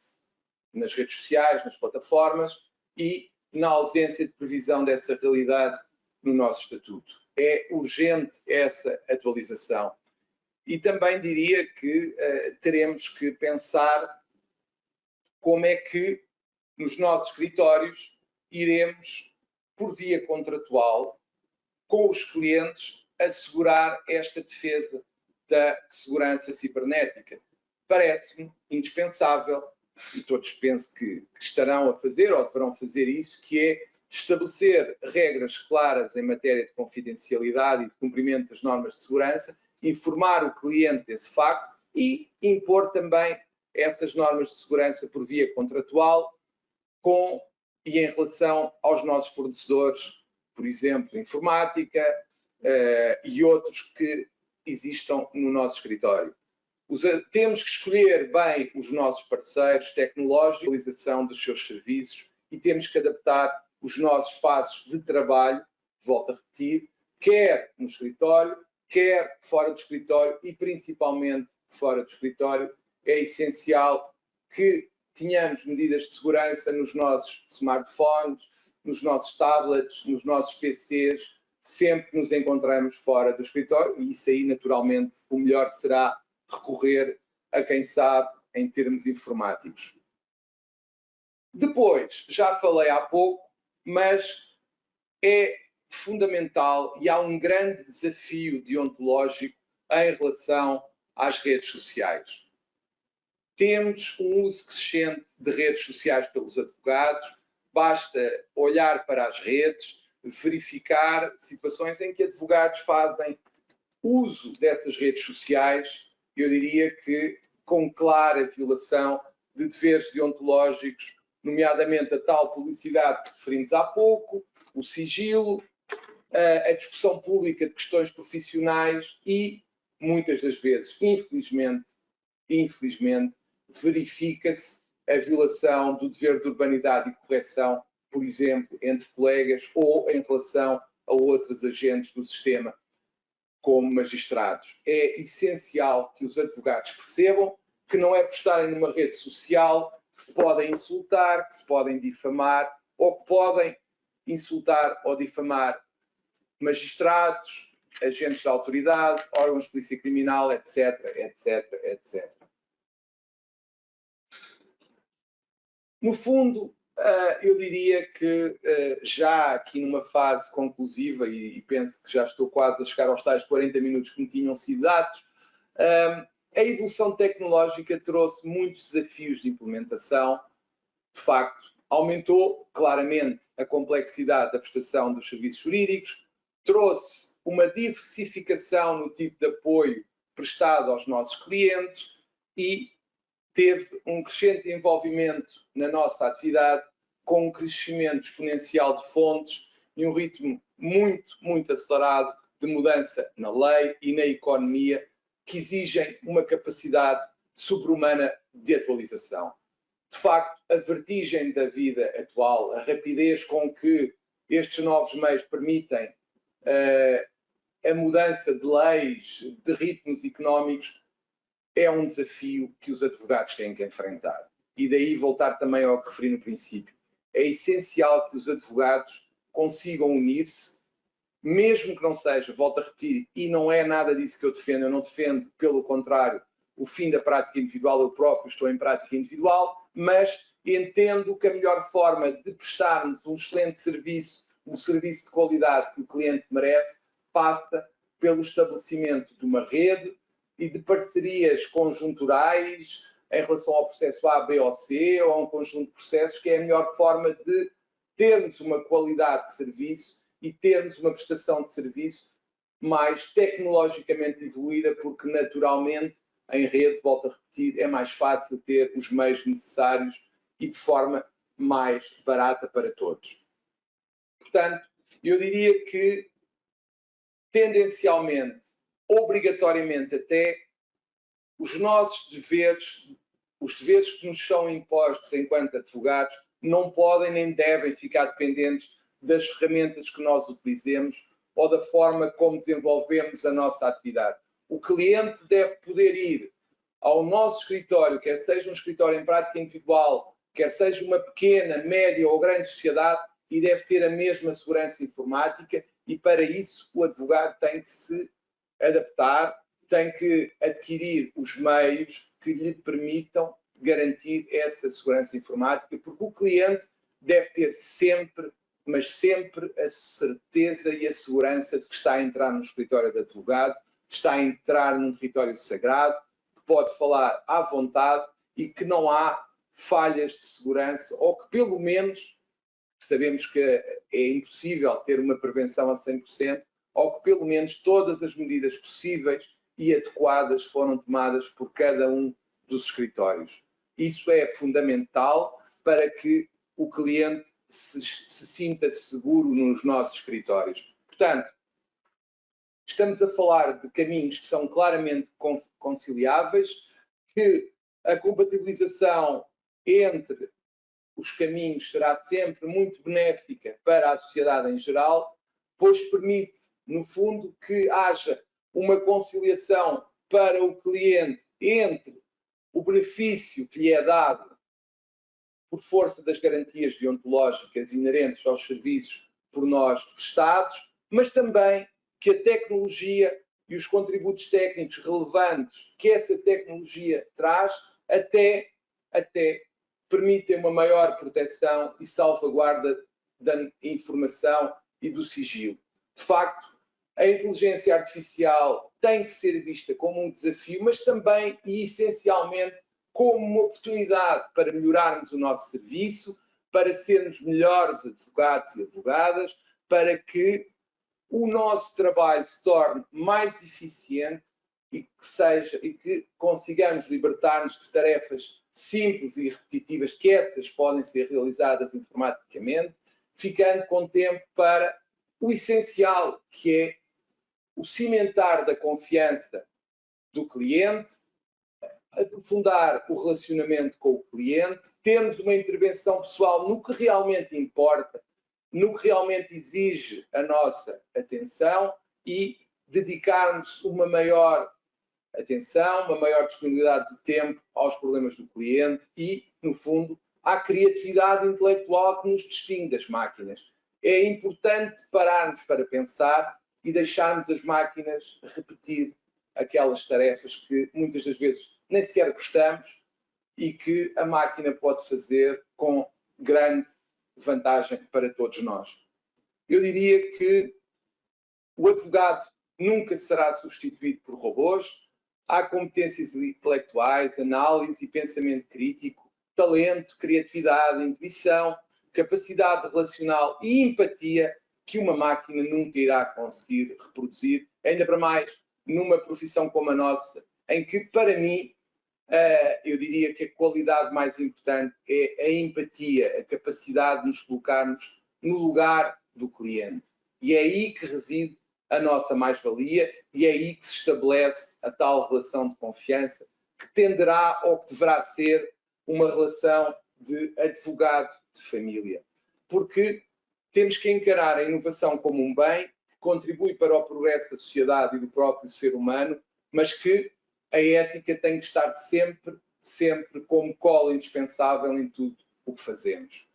nas redes sociais, nas plataformas, e na ausência de previsão dessa realidade no nosso Estatuto. É urgente essa atualização. E também diria que teremos que pensar como é que nos nossos escritórios iremos, por via contratual, com os clientes, assegurar esta defesa da segurança cibernética. Parece-me indispensável, e todos penso que estarão a fazer ou deverão fazer isso, que é estabelecer regras claras em matéria de confidencialidade e de cumprimento das normas de segurança, informar o cliente desse facto e impor também essas normas de segurança por via contratual e em relação aos nossos fornecedores, por exemplo, informática e outros que existam no nosso escritório. Temos que escolher bem os nossos parceiros tecnológicos, a utilização dos seus serviços e temos que adaptar os nossos espaços de trabalho, volto a repetir, quer no escritório, quer fora do escritório e principalmente fora do escritório. É essencial que tenhamos medidas de segurança nos nossos smartphones, nos nossos tablets, nos nossos PCs, sempre que nos encontramos fora do escritório, e isso aí, naturalmente, o melhor será recorrer a quem sabe em termos informáticos. Depois, já falei há pouco, mas é fundamental e há um grande desafio deontológico em relação às redes sociais. Temos um uso crescente de redes sociais pelos advogados, basta olhar para as redes, verificar situações em que advogados fazem uso dessas redes sociais, eu diria que com clara violação de deveres deontológicos, nomeadamente a tal publicidade que referimos há pouco, o sigilo, a discussão pública de questões profissionais e, muitas das vezes, infelizmente, verifica-se a violação do dever de urbanidade e correção, por exemplo, entre colegas ou em relação a outros agentes do sistema, como magistrados. É essencial que os advogados percebam que não é por estarem numa rede social que se podem insultar, que se podem difamar, ou que podem insultar ou difamar magistrados, agentes da autoridade, órgãos de polícia criminal, etc, etc, etc. No fundo, eu diria que já aqui numa fase conclusiva, e penso que já estou quase a chegar aos tais 40 minutos que me tinham sido dados, a evolução tecnológica trouxe muitos desafios de implementação. De facto, aumentou claramente a complexidade da prestação dos serviços jurídicos, trouxe uma diversificação no tipo de apoio prestado aos nossos clientes e teve um crescente envolvimento na nossa atividade, com um crescimento exponencial de fontes e um ritmo muito acelerado de mudança na lei e na economia, que exigem uma capacidade sobre-humana de atualização. De facto, a vertigem da vida atual, a rapidez com que estes novos meios permitem a mudança de leis, de ritmos económicos, é um desafio que os advogados têm que enfrentar. E daí voltar também ao que referi no princípio. É essencial que os advogados consigam unir-se, mesmo que não seja, volto a repetir, e não é nada disso que eu não defendo, pelo contrário, o fim da prática individual, eu próprio estou em prática individual, mas entendo que a melhor forma de prestarmos um excelente serviço, um serviço de qualidade que o cliente merece, passa pelo estabelecimento de uma rede e de parcerias conjunturais, em relação ao processo A, B ou C, ou a um conjunto de processos, que é a melhor forma de termos uma qualidade de serviço e termos uma prestação de serviço mais tecnologicamente evoluída, porque naturalmente em rede, volto a repetir, é mais fácil ter os meios necessários e de forma mais barata para todos. Portanto, eu diria que tendencialmente, obrigatoriamente até, os nossos deveres, os deveres que nos são impostos enquanto advogados, não podem nem devem ficar dependentes das ferramentas que nós utilizemos ou da forma como desenvolvemos a nossa atividade. O cliente deve poder ir ao nosso escritório, quer seja um escritório em prática individual, quer seja uma pequena, média ou grande sociedade, e deve ter a mesma segurança informática, e para isso o advogado tem que se adaptar, tem que adquirir os meios que lhe permitam garantir essa segurança informática, porque o cliente deve ter sempre, mas sempre, a certeza e a segurança de que está a entrar no escritório de advogado, está a entrar num território sagrado, que pode falar à vontade e que não há falhas de segurança, ou que pelo menos, sabemos que é impossível ter uma prevenção a 100%, ou que pelo menos todas as medidas possíveis e adequadas foram tomadas por cada um dos escritórios. Isso é fundamental para que o cliente se sinta seguro nos nossos escritórios. Portanto, estamos a falar de caminhos que são claramente conciliáveis, que a compatibilização entre os caminhos será sempre muito benéfica para a sociedade em geral, pois permite, no fundo, que haja uma conciliação para o cliente entre o benefício que lhe é dado por força das garantias deontológicas inerentes aos serviços por nós prestados, mas também que a tecnologia e os contributos técnicos relevantes que essa tecnologia traz até permitem uma maior proteção e salvaguarda da informação e do sigilo. De facto, a inteligência artificial tem que ser vista como um desafio, mas também e essencialmente como uma oportunidade para melhorarmos o nosso serviço, para sermos melhores advogados e advogadas, para que o nosso trabalho se torne mais eficiente e que consigamos libertar-nos de tarefas simples e repetitivas, que essas podem ser realizadas informaticamente, ficando com tempo para o essencial, que é o cimentar da confiança do cliente, aprofundar o relacionamento com o cliente, termos uma intervenção pessoal no que realmente importa, no que realmente exige a nossa atenção e dedicarmos uma maior atenção, uma maior disponibilidade de tempo aos problemas do cliente e, no fundo, à criatividade intelectual que nos distingue das máquinas. É importante pararmos para pensar e deixarmos as máquinas repetir aquelas tarefas que muitas das vezes nem sequer gostamos e que a máquina pode fazer com grande vantagem para todos nós. Eu diria que o advogado nunca será substituído por robôs. Há competências intelectuais, análise e pensamento crítico, talento, criatividade, intuição, capacidade relacional e empatia que uma máquina nunca irá conseguir reproduzir, ainda para mais numa profissão como a nossa, em que, para mim, eu diria que a qualidade mais importante é a empatia, a capacidade de nos colocarmos no lugar do cliente. E é aí que reside a nossa mais-valia e é aí que se estabelece a tal relação de confiança que tenderá ou que deverá ser uma relação de advogado de família. Porque temos que encarar a inovação como um bem que contribui para o progresso da sociedade e do próprio ser humano, mas que a ética tem que estar sempre como cola indispensável em tudo o que fazemos.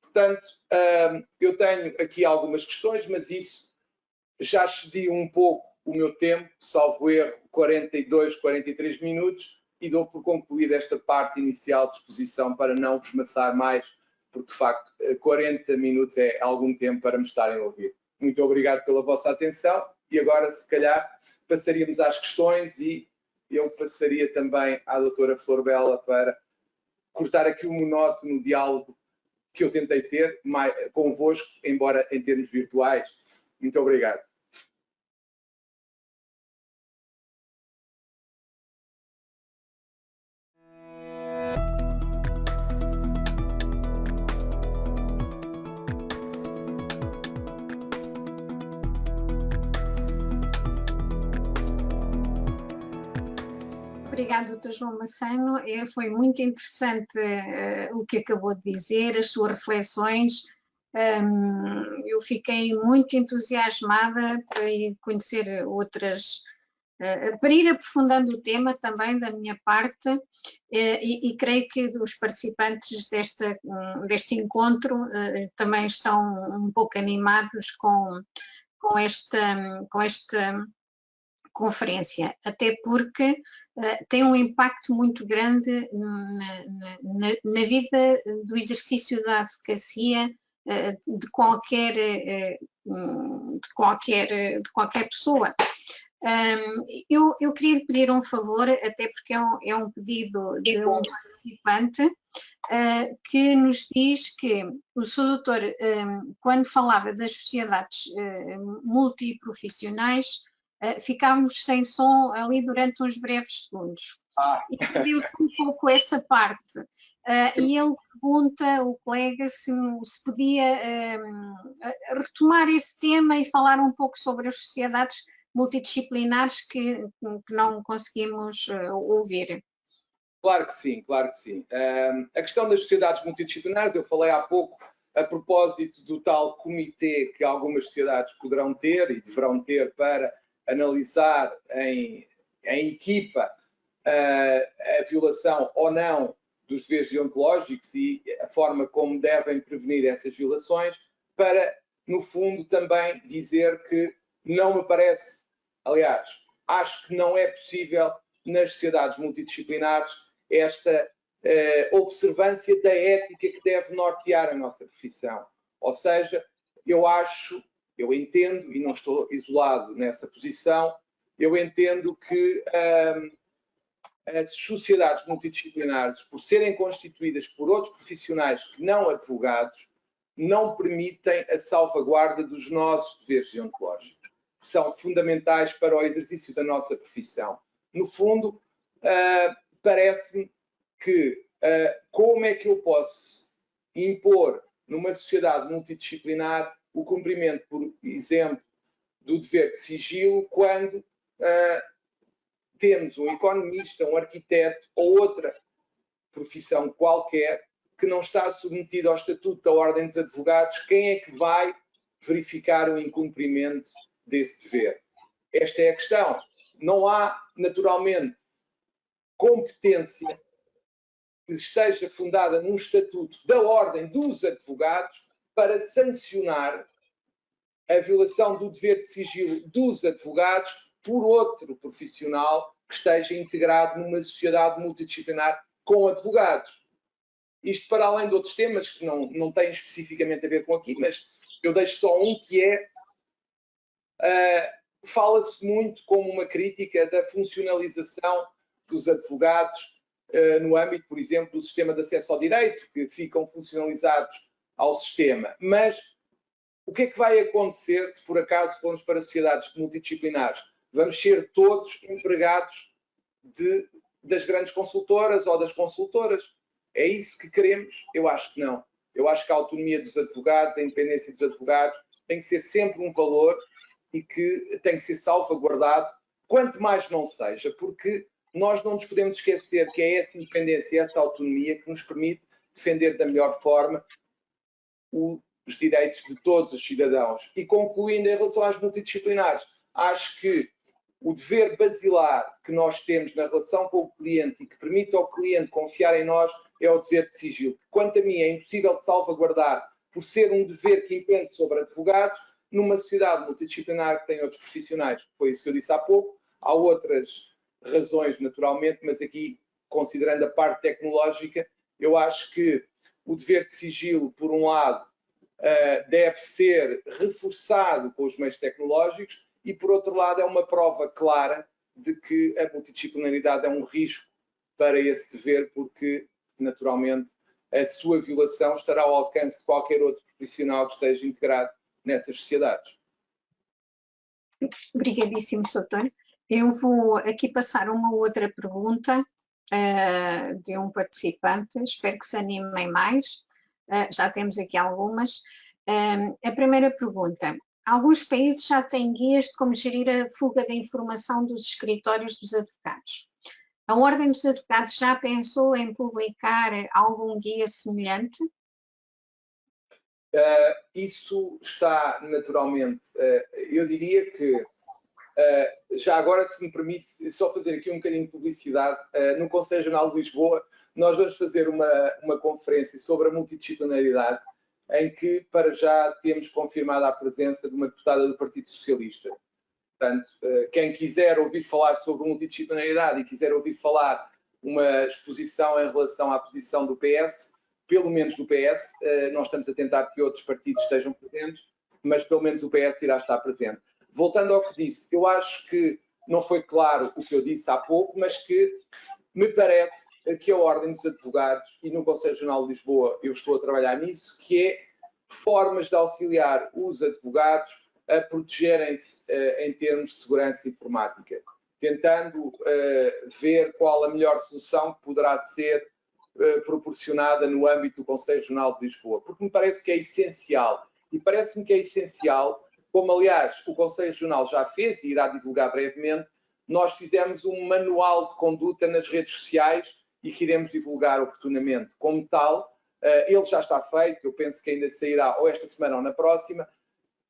Portanto, eu tenho aqui algumas questões, mas isso já excedi um pouco o meu tempo, salvo erro, 42, 43 minutos, e dou por concluída esta parte inicial de exposição para não vos maçar mais, porque de facto 40 minutos é algum tempo para me estarem a ouvir. Muito obrigado pela vossa atenção e agora, se calhar, passaríamos às questões e eu passaria também à doutora Florbela para cortar aqui o monótono diálogo que eu tentei ter convosco, embora em termos virtuais. Muito obrigado. Obrigada, Dr. João Massano. Foi muito interessante o que acabou de dizer, as suas reflexões. Eu fiquei muito entusiasmada para conhecer outras, para ir aprofundando o tema também da minha parte, e creio que os participantes deste encontro também estão um pouco animados com esta conferência, até porque tem um impacto muito grande na vida do exercício da advocacia de qualquer pessoa. Eu queria pedir um favor, até porque é um pedido de um participante, que nos diz que o Sr. Doutor, quando falava das sociedades multiprofissionais, ficámos sem som ali durante uns breves segundos. E perdeu-se um pouco essa parte. E ele pergunta, o colega, se podia retomar esse tema e falar um pouco sobre as sociedades multidisciplinares que não conseguimos ouvir. Claro que sim, claro que sim. A questão das sociedades multidisciplinares, eu falei há pouco a propósito do tal comitê que algumas sociedades poderão ter e deverão ter para analisar em equipa a violação ou não dos deveres deontológicos e a forma como devem prevenir essas violações, para, no fundo, também dizer que não me parece, aliás, acho que não é possível nas sociedades multidisciplinares esta observância da ética que deve nortear a nossa profissão. Ou seja, eu entendo, e não estou isolado nessa posição, eu entendo que as sociedades multidisciplinares, por serem constituídas por outros profissionais que não advogados, não permitem a salvaguarda dos nossos deveres deontológicos. São fundamentais para o exercício da nossa profissão. No fundo, parece-me que como é que eu posso impor numa sociedade multidisciplinar o cumprimento, por exemplo, do dever de sigilo quando temos um economista, um arquiteto ou outra profissão qualquer que não está submetido ao Estatuto da Ordem dos Advogados, quem é que vai verificar o incumprimento desse dever? Esta é a questão. Não há, naturalmente, competência que esteja fundada num Estatuto da Ordem dos Advogados para sancionar a violação do dever de sigilo dos advogados por outro profissional que esteja integrado numa sociedade multidisciplinar com advogados. Isto para além de outros temas que não têm especificamente a ver com aqui, mas eu deixo só um que é fala-se muito como uma crítica da funcionalização dos advogados no âmbito, por exemplo, do sistema de acesso ao direito, que ficam funcionalizados ao sistema. Mas o que é que vai acontecer se por acaso formos para sociedades multidisciplinares? Vamos ser todos empregados das grandes consultoras ou das consultoras? É isso que queremos? Eu acho que não. Eu acho que a autonomia dos advogados, a independência dos advogados, tem que ser sempre um valor e que tem que ser salvaguardado, quanto mais não seja, porque nós não nos podemos esquecer que é essa independência e essa autonomia que nos permite defender da melhor forma os direitos de todos os cidadãos. E concluindo, em relação às multidisciplinares, acho que o dever basilar que nós temos na relação com o cliente e que permite ao cliente confiar em nós é o dever de sigilo. Quanto a mim, é impossível de salvaguardar por ser um dever que impende sobre advogados numa sociedade multidisciplinar que tem outros profissionais. Foi isso que eu disse há pouco. Há outras razões, naturalmente, mas aqui, considerando a parte tecnológica, eu acho que o dever de sigilo, por um lado, deve ser reforçado com os meios tecnológicos e, por outro lado, é uma prova clara de que a multidisciplinaridade é um risco para esse dever, porque, naturalmente, a sua violação estará ao alcance de qualquer outro profissional que esteja integrado nessas sociedades. Obrigadíssimo, Sr. António. Eu vou aqui passar uma outra pergunta de um participante, espero que se animem mais, já temos aqui algumas. A primeira pergunta: alguns países já têm guias de como gerir a fuga de informação dos escritórios dos advogados. A Ordem dos Advogados já pensou em publicar algum guia semelhante? Isso está naturalmente, eu diria que, já agora, se me permite só fazer aqui um bocadinho de publicidade, no Conselho Regional de Lisboa nós vamos fazer uma conferência sobre a multidisciplinaridade, em que para já temos confirmada a presença de uma deputada do Partido Socialista. Portanto, quem quiser ouvir falar sobre multidisciplinaridade e quiser ouvir falar uma exposição em relação à posição do PS, pelo menos do PS, nós estamos a tentar que outros partidos estejam presentes, mas pelo menos o PS irá estar presente. Voltando ao que disse, eu acho que não foi claro o que eu disse há pouco, mas que me parece que a Ordem dos Advogados, e no Conselho Regional de Lisboa eu estou a trabalhar nisso, que é formas de auxiliar os advogados a protegerem-se em termos de segurança informática, tentando ver qual a melhor solução que poderá ser proporcionada no âmbito do Conselho Regional de Lisboa, porque me parece que é essencial, e parece-me que é essencial, como aliás o Conselho Regional já fez e irá divulgar brevemente, nós fizemos um manual de conduta nas redes sociais e que iremos divulgar oportunamente. Como tal, ele já está feito, eu penso que ainda sairá ou esta semana ou na próxima.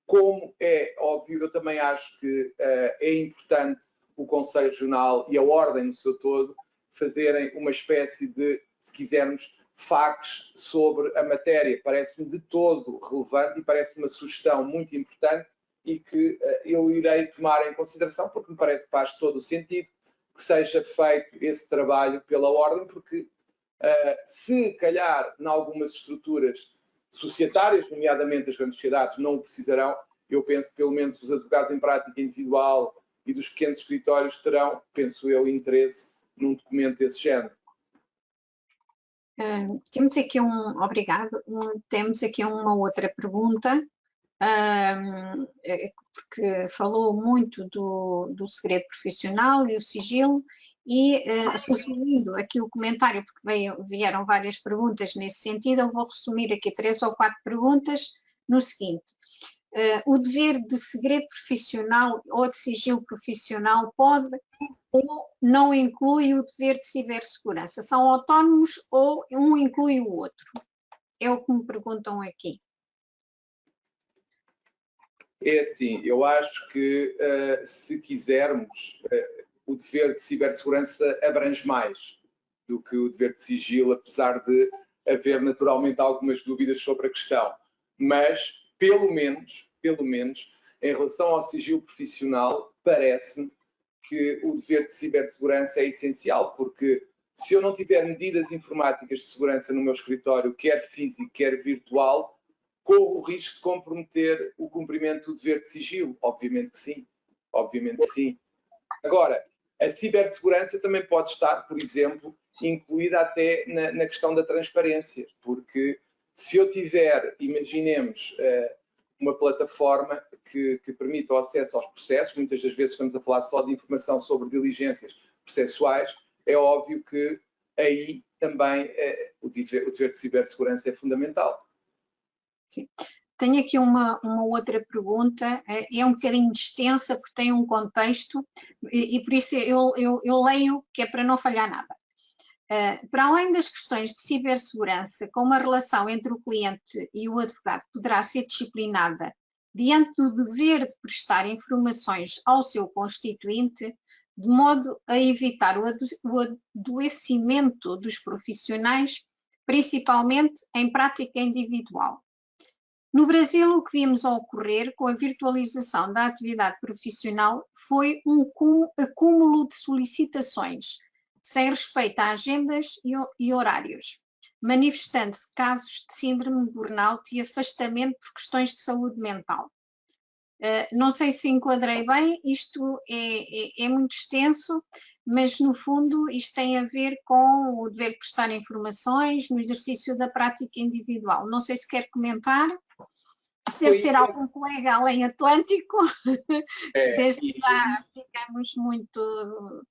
Como é óbvio, eu também acho que é importante o Conselho Regional e a Ordem no seu todo fazerem uma espécie de, se quisermos, facts sobre a matéria. Parece-me de todo relevante e parece-me uma sugestão muito importante e que eu irei tomar em consideração, porque me parece que faz todo o sentido que seja feito esse trabalho pela Ordem, porque se calhar em algumas estruturas societárias, nomeadamente as grandes sociedades, não o precisarão, eu penso que pelo menos os advogados em prática individual e dos pequenos escritórios terão, penso eu, interesse num documento desse género. Temos aqui temos aqui uma outra pergunta, porque falou muito do segredo profissional e o sigilo, e resumindo aqui o comentário, porque vieram várias perguntas nesse sentido, eu vou resumir aqui 3 ou 4 perguntas no seguinte: o dever de segredo profissional ou de sigilo profissional pode ou não inclui o dever de cibersegurança? São autónomos ou um inclui o outro? É o que me perguntam aqui. É assim, eu acho que se quisermos, o dever de cibersegurança abrange mais do que o dever de sigilo, apesar de haver naturalmente algumas dúvidas sobre a questão. Mas, pelo menos, em relação ao sigilo profissional, parece-me que o dever de cibersegurança é essencial, porque se eu não tiver medidas informáticas de segurança no meu escritório, quer físico, quer virtual, corro o risco de comprometer o cumprimento do dever de sigilo. Obviamente que sim. Obviamente que sim. Agora, a cibersegurança também pode estar, por exemplo, incluída até na questão da transparência, porque se eu tiver, imaginemos, uma plataforma que permita o acesso aos processos, muitas das vezes estamos a falar só de informação sobre diligências processuais, é óbvio que aí também o dever de cibersegurança é fundamental. Sim. Tenho aqui uma outra pergunta, é um bocadinho extensa porque tem um contexto e por isso eu leio, que é para não falhar nada. Para além das questões de cibersegurança, como a relação entre o cliente e o advogado poderá ser disciplinada diante do dever de prestar informações ao seu constituinte, de modo a evitar o adoecimento dos profissionais, principalmente em prática individual. No Brasil, o que vimos ocorrer com a virtualização da atividade profissional foi um acúmulo de solicitações, sem respeito a agendas e horários, manifestando-se casos de síndrome de burnout e afastamento por questões de saúde mental. Não sei se enquadrei bem, isto é muito extenso, mas no fundo isto tem a ver com o dever de prestar informações no exercício da prática individual. Não sei se quer comentar. Isto deve ser algum colega além Atlântico. Desde já ficamos muito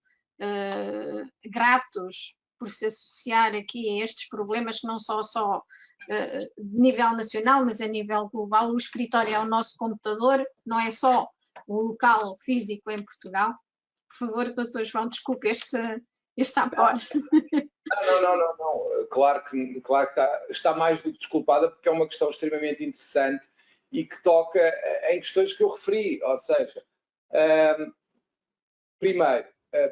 gratos por se associar aqui a estes problemas que não são só de nível nacional, mas a nível global. O escritório é o nosso computador, não é só o local físico em Portugal. Por favor, doutor João, desculpe este aporte. Não. Claro que está mais do que desculpada, porque é uma questão extremamente interessante e que toca em questões que eu referi, ou seja, primeiro,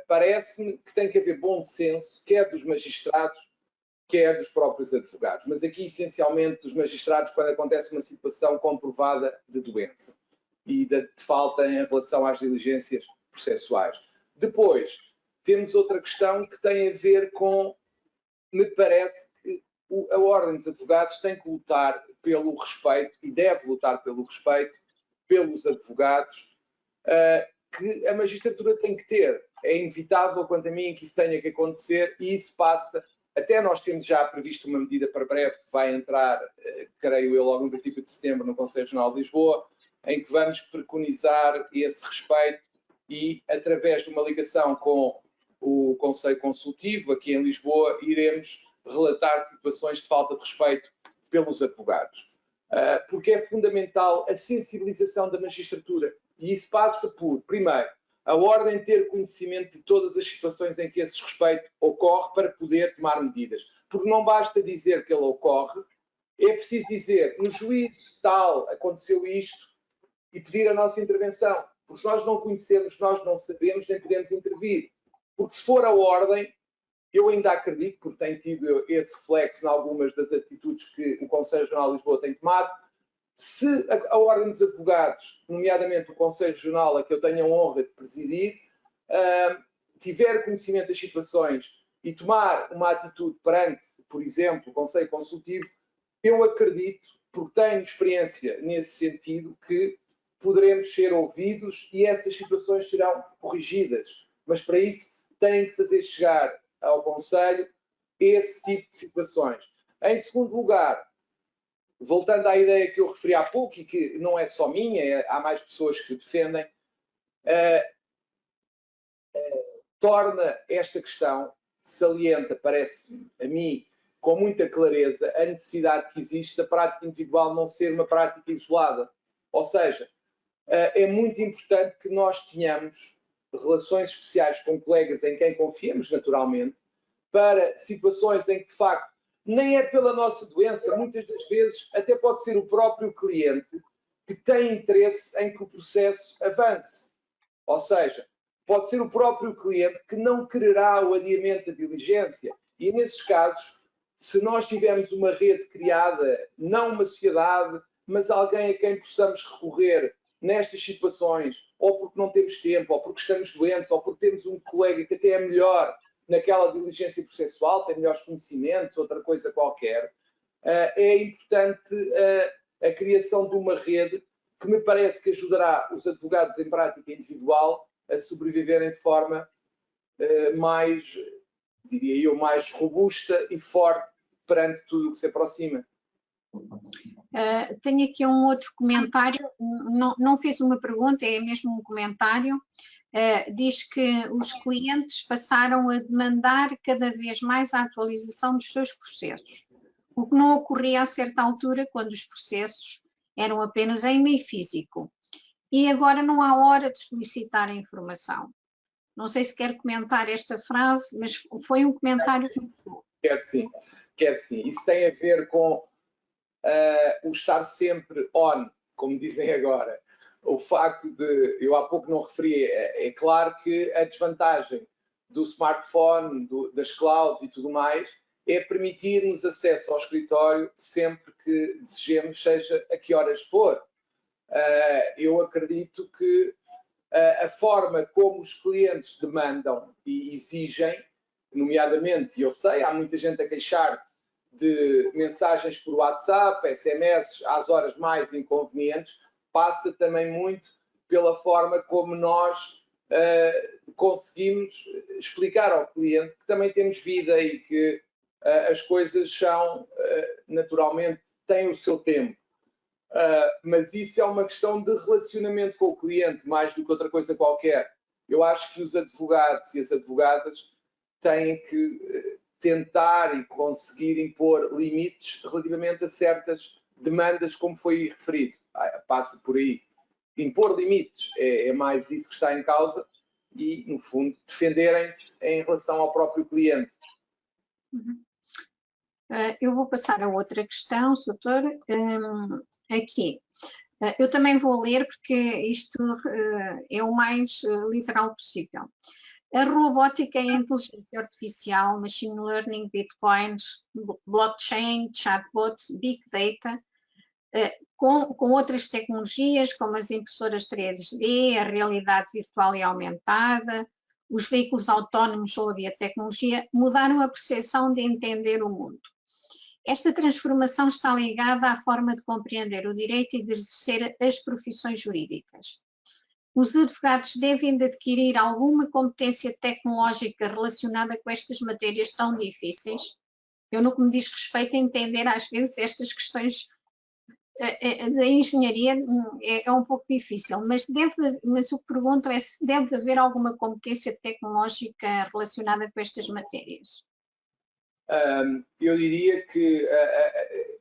parece-me que tem que haver bom senso, quer dos magistrados, quer dos próprios advogados, mas aqui essencialmente dos magistrados quando acontece uma situação comprovada de doença e de falta em relação às diligências processuais. Depois, temos outra questão que tem a ver com, me parece que a Ordem dos Advogados tem que lutar pelo respeito e deve lutar pelo respeito pelos advogados que a magistratura tem que ter. É inevitável, quanto a mim, que isso tenha que acontecer e isso passa. Até nós temos já previsto uma medida para breve que vai entrar, creio eu, logo no princípio de setembro no Conselho Regional de Lisboa, em que vamos preconizar esse respeito e, através de uma ligação com o Conselho Consultivo, aqui em Lisboa, iremos relatar situações de falta de respeito pelos advogados. Porque é fundamental a sensibilização da magistratura. E isso passa por, primeiro, a Ordem ter conhecimento de todas as situações em que esse respeito ocorre para poder tomar medidas. Porque não basta dizer que ele ocorre, é preciso dizer, no juízo tal, aconteceu isto, e pedir a nossa intervenção. Porque se nós não conhecemos, nós não sabemos, nem podemos intervir. Porque se for a Ordem, eu ainda acredito, porque tenho tido esse reflexo em algumas das atitudes que o Conselho Regional de Lisboa tem tomado, se a Ordem dos Advogados, nomeadamente o Conselho Regional, a que eu tenho a honra de presidir, tiver conhecimento das situações e tomar uma atitude perante, por exemplo, o Conselho Consultivo, eu acredito, porque tenho experiência nesse sentido, que poderemos ser ouvidos e essas situações serão corrigidas. Mas para isso têm que fazer chegar ao Conselho esse tipo de situações. Em segundo lugar, voltando à ideia que eu referi há pouco e que não é só minha, há mais pessoas que defendem, torna esta questão, salienta, parece a mim, com muita clareza, a necessidade que existe da prática individual não ser uma prática isolada. Ou seja, é muito importante que nós tenhamos relações especiais com colegas em quem confiemos, naturalmente, para situações em que, de facto, nem é pela nossa doença, muitas das vezes até pode ser o próprio cliente que tem interesse em que o processo avance. Ou seja, pode ser o próprio cliente que não quererá o adiamento da diligência. E, nesses casos, se nós tivermos uma rede criada, não uma sociedade, mas alguém a quem possamos recorrer nestas situações, ou porque não temos tempo, ou porque estamos doentes, ou porque temos um colega que até é melhor naquela diligência processual, tem melhores conhecimentos, outra coisa qualquer, é importante a criação de uma rede que me parece que ajudará os advogados em prática individual a sobreviverem de forma mais, diria eu, mais robusta e forte perante tudo o que se aproxima. Tenho aqui um outro comentário, não fiz uma pergunta, é mesmo um comentário. Diz que os clientes passaram a demandar cada vez mais a atualização dos seus processos, o que não ocorria a certa altura quando os processos eram apenas em meio físico. E agora não há hora de solicitar a informação. Não sei se quer comentar esta frase, mas foi um comentário que me ficou. Quer sim. Isso tem a ver com o estar sempre on, como dizem agora. O facto de, eu há pouco não referi, é claro que a desvantagem do smartphone, das clouds e tudo mais, é permitir-nos acesso ao escritório sempre que desejemos, seja a que horas for. Eu acredito que a forma como os clientes demandam e exigem, nomeadamente, eu sei, há muita gente a queixar-se de mensagens por WhatsApp, SMS, às horas mais inconvenientes, passa também muito pela forma como nós conseguimos explicar ao cliente que também temos vida e que as coisas são, naturalmente, têm o seu tempo. Mas isso é uma questão de relacionamento com o cliente, mais do que outra coisa qualquer. Eu acho que os advogados e as advogadas têm que tentar e conseguir impor limites relativamente a certas demandas, como foi referido. Passa por aí. Impor limites é mais isso que está em causa e, no fundo, defenderem-se em relação ao próprio cliente. Eu vou passar a outra questão, doutor, aqui. Eu também vou ler porque isto é o mais literal possível. A robótica e a inteligência artificial, machine learning, bitcoins, blockchain, chatbots, big data, com outras tecnologias como as impressoras 3D, a realidade virtual e aumentada, os veículos autónomos ou a biotecnologia, mudaram a percepção de entender o mundo. Esta transformação está ligada à forma de compreender o direito e de exercer as profissões jurídicas. Os advogados devem de adquirir alguma competência tecnológica relacionada com estas matérias tão difíceis? Eu, no que me diz respeito a entender, às vezes, estas questões da engenharia é um pouco difícil, mas o que pergunto é se deve haver alguma competência tecnológica relacionada com estas matérias. Eu diria que,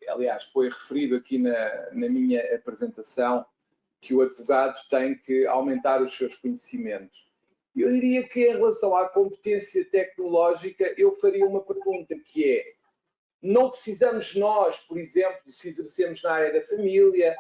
aliás, foi referido aqui na minha apresentação que o advogado tem que aumentar os seus conhecimentos. Eu diria que, em relação à competência tecnológica, eu faria uma pergunta que é: não precisamos nós, por exemplo, se exercemos na área da família,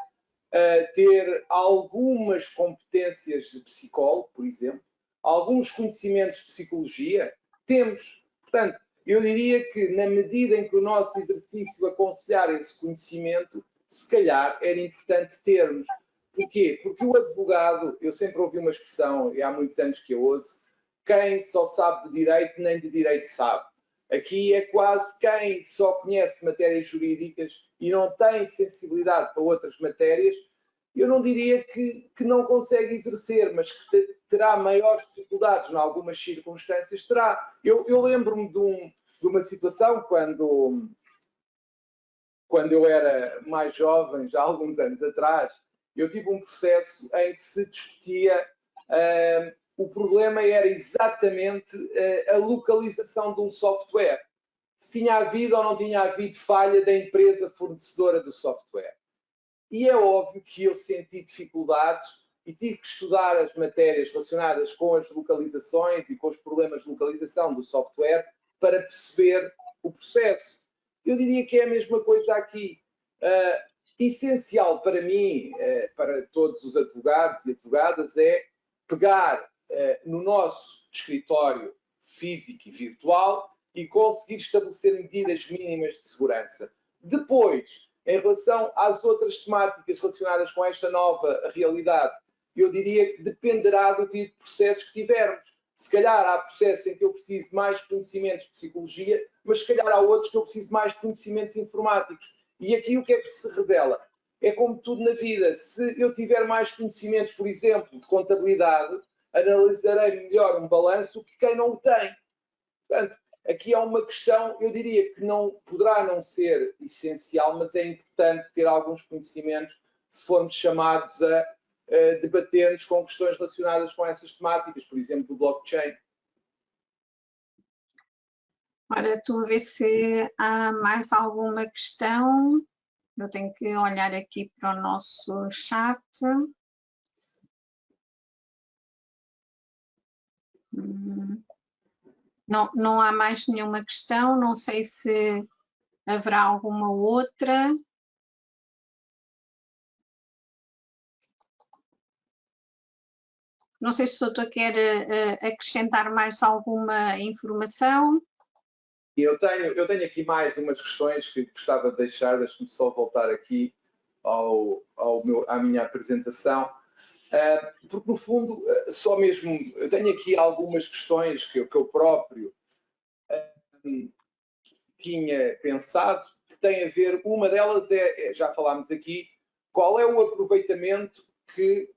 ter algumas competências de psicólogo, por exemplo, alguns conhecimentos de psicologia? Temos. Portanto, eu diria que, na medida em que o nosso exercício aconselhar esse conhecimento, se calhar era importante termos. Porquê? Porque o advogado, eu sempre ouvi uma expressão, e há muitos anos que eu ouço, quem só sabe de direito, nem de direito sabe. Aqui é quase quem só conhece matérias jurídicas e não tem sensibilidade para outras matérias, eu não diria que não consegue exercer, mas que terá maiores dificuldades em algumas circunstâncias, terá. Eu lembro-me de uma situação quando eu era mais jovem, já há alguns anos atrás, eu tive um processo em que se discutia, o problema era exatamente a localização de um software. Se tinha havido ou não tinha havido falha da empresa fornecedora do software. E é óbvio que eu senti dificuldades e tive que estudar as matérias relacionadas com as localizações e com os problemas de localização do software para perceber o processo. Eu diria que é a mesma coisa aqui. Essencial para mim, para todos os advogados e advogadas, é pegar no nosso escritório físico e virtual e conseguir estabelecer medidas mínimas de segurança. Depois, em relação às outras temáticas relacionadas com esta nova realidade, eu diria que dependerá do tipo de processo que tivermos. Se calhar há processos em que eu preciso de mais conhecimentos de psicologia, mas se calhar há outros que eu preciso de mais conhecimentos informáticos. E aqui o que é que se revela? É como tudo na vida. Se eu tiver mais conhecimentos, por exemplo, de contabilidade, analisarei melhor um balanço que quem não o tem. Portanto, aqui há uma questão, eu diria que não poderá não ser essencial, mas é importante ter alguns conhecimentos se formos chamados a debater-nos com questões relacionadas com essas temáticas, por exemplo, do blockchain. Ora, estou a ver se há mais alguma questão. Eu tenho que olhar aqui para o nosso chat. Não há mais nenhuma questão, não sei se haverá alguma outra. Não sei se o doutor quer acrescentar mais alguma informação. Eu tenho aqui mais umas questões que gostava de deixar, deixe-me só voltar aqui à minha apresentação, porque no fundo, só mesmo, eu tenho aqui algumas questões que eu próprio tinha pensado, que têm a ver, uma delas já falámos aqui, qual é o aproveitamento que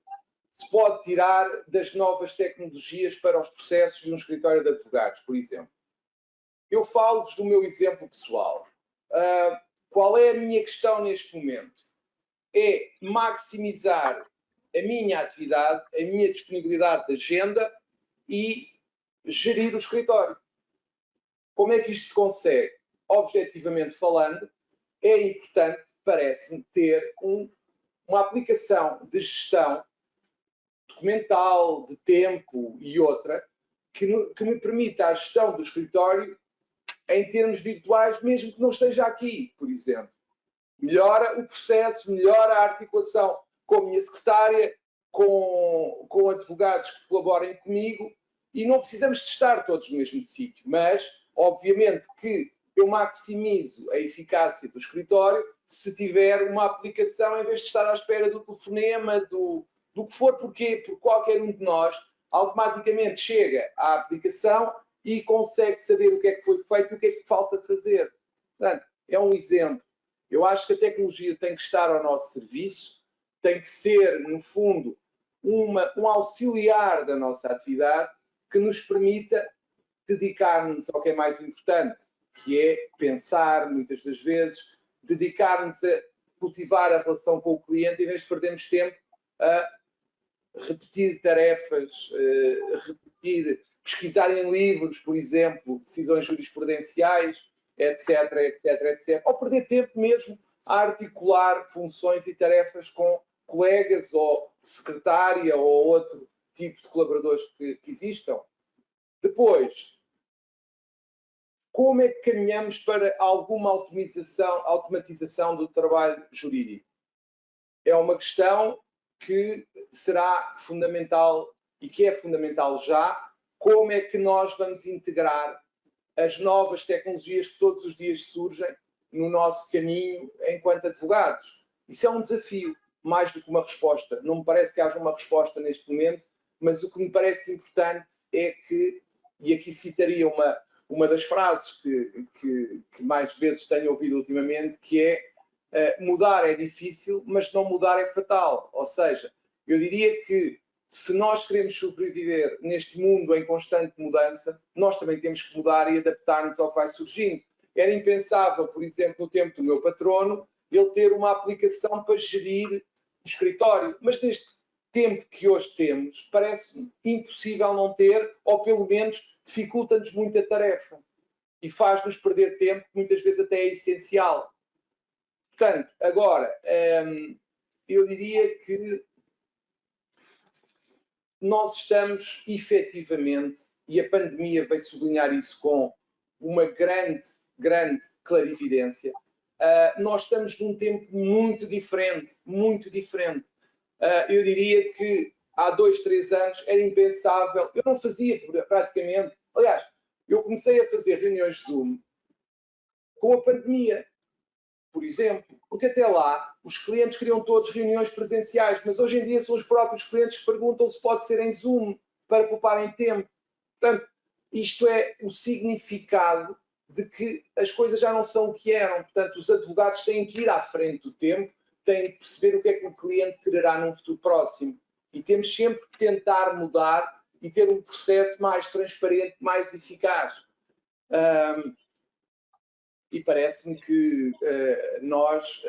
se pode tirar das novas tecnologias para os processos de um escritório de advogados, por exemplo. Eu falo-vos do meu exemplo pessoal. Qual é a minha questão neste momento? É maximizar a minha atividade, a minha disponibilidade de agenda e gerir o escritório. Como é que isto se consegue? Objetivamente falando, é importante, parece-me, ter uma aplicação de gestão documental, de tempo e outra, que me permita a gestão do escritório em termos virtuais, mesmo que não esteja aqui, por exemplo. Melhora o processo, melhora a articulação com a minha secretária, com advogados que colaborem comigo, e não precisamos de estar todos no mesmo sítio, mas, obviamente, que eu maximizo a eficácia do escritório se tiver uma aplicação, em vez de estar à espera do telefonema, do que for. Porquê? Porque qualquer um de nós automaticamente chega à aplicação e consegue saber o que é que foi feito e o que é que falta fazer. Portanto, é um exemplo. Eu acho que a tecnologia tem que estar ao nosso serviço, tem que ser, no fundo, um auxiliar da nossa atividade que nos permita dedicar-nos ao que é mais importante, que é pensar, muitas das vezes, dedicar-nos a cultivar a relação com o cliente, em vez de perdermos tempo a repetir tarefas, pesquisar em livros, por exemplo, decisões jurisprudenciais, etc, etc, etc. Ou perder tempo mesmo a articular funções e tarefas com colegas ou secretária ou outro tipo de colaboradores que existam. Depois, como é que caminhamos para alguma automatização do trabalho jurídico? É uma questão que será fundamental e que é fundamental já. Como é que nós vamos integrar as novas tecnologias que todos os dias surgem no nosso caminho enquanto advogados? Isso é um desafio, mais do que uma resposta. Não me parece que haja uma resposta neste momento, mas o que me parece importante é que, e aqui citaria uma das frases que mais vezes tenho ouvido ultimamente, que é mudar é difícil, mas não mudar é fatal. Ou seja, eu diria que se nós queremos sobreviver neste mundo em constante mudança, nós também temos que mudar e adaptar-nos ao que vai surgindo. Era impensável, por exemplo, no tempo do meu patrono, ele ter uma aplicação para gerir o escritório. Mas neste tempo que hoje temos, parece-me impossível não ter, ou pelo menos dificulta-nos muito a tarefa. E faz-nos perder tempo, que muitas vezes até é essencial. Portanto, agora, eu diria que nós estamos efetivamente, e a pandemia veio sublinhar isso com uma grande clarividência, nós estamos num tempo muito diferente, muito diferente. Eu diria que há 2, 3 anos era impensável, eu não fazia praticamente, aliás, eu comecei a fazer reuniões Zoom com a pandemia, por exemplo, porque até lá os clientes queriam todos reuniões presenciais, mas hoje em dia são os próprios clientes que perguntam se pode ser em Zoom para pouparem tempo. Portanto, isto é o significado de que as coisas já não são o que eram. Portanto, os advogados têm que ir à frente do tempo, têm que perceber o que é que o cliente quererá num futuro próximo. E temos sempre que tentar mudar e ter um processo mais transparente, mais eficaz. E parece-me que nós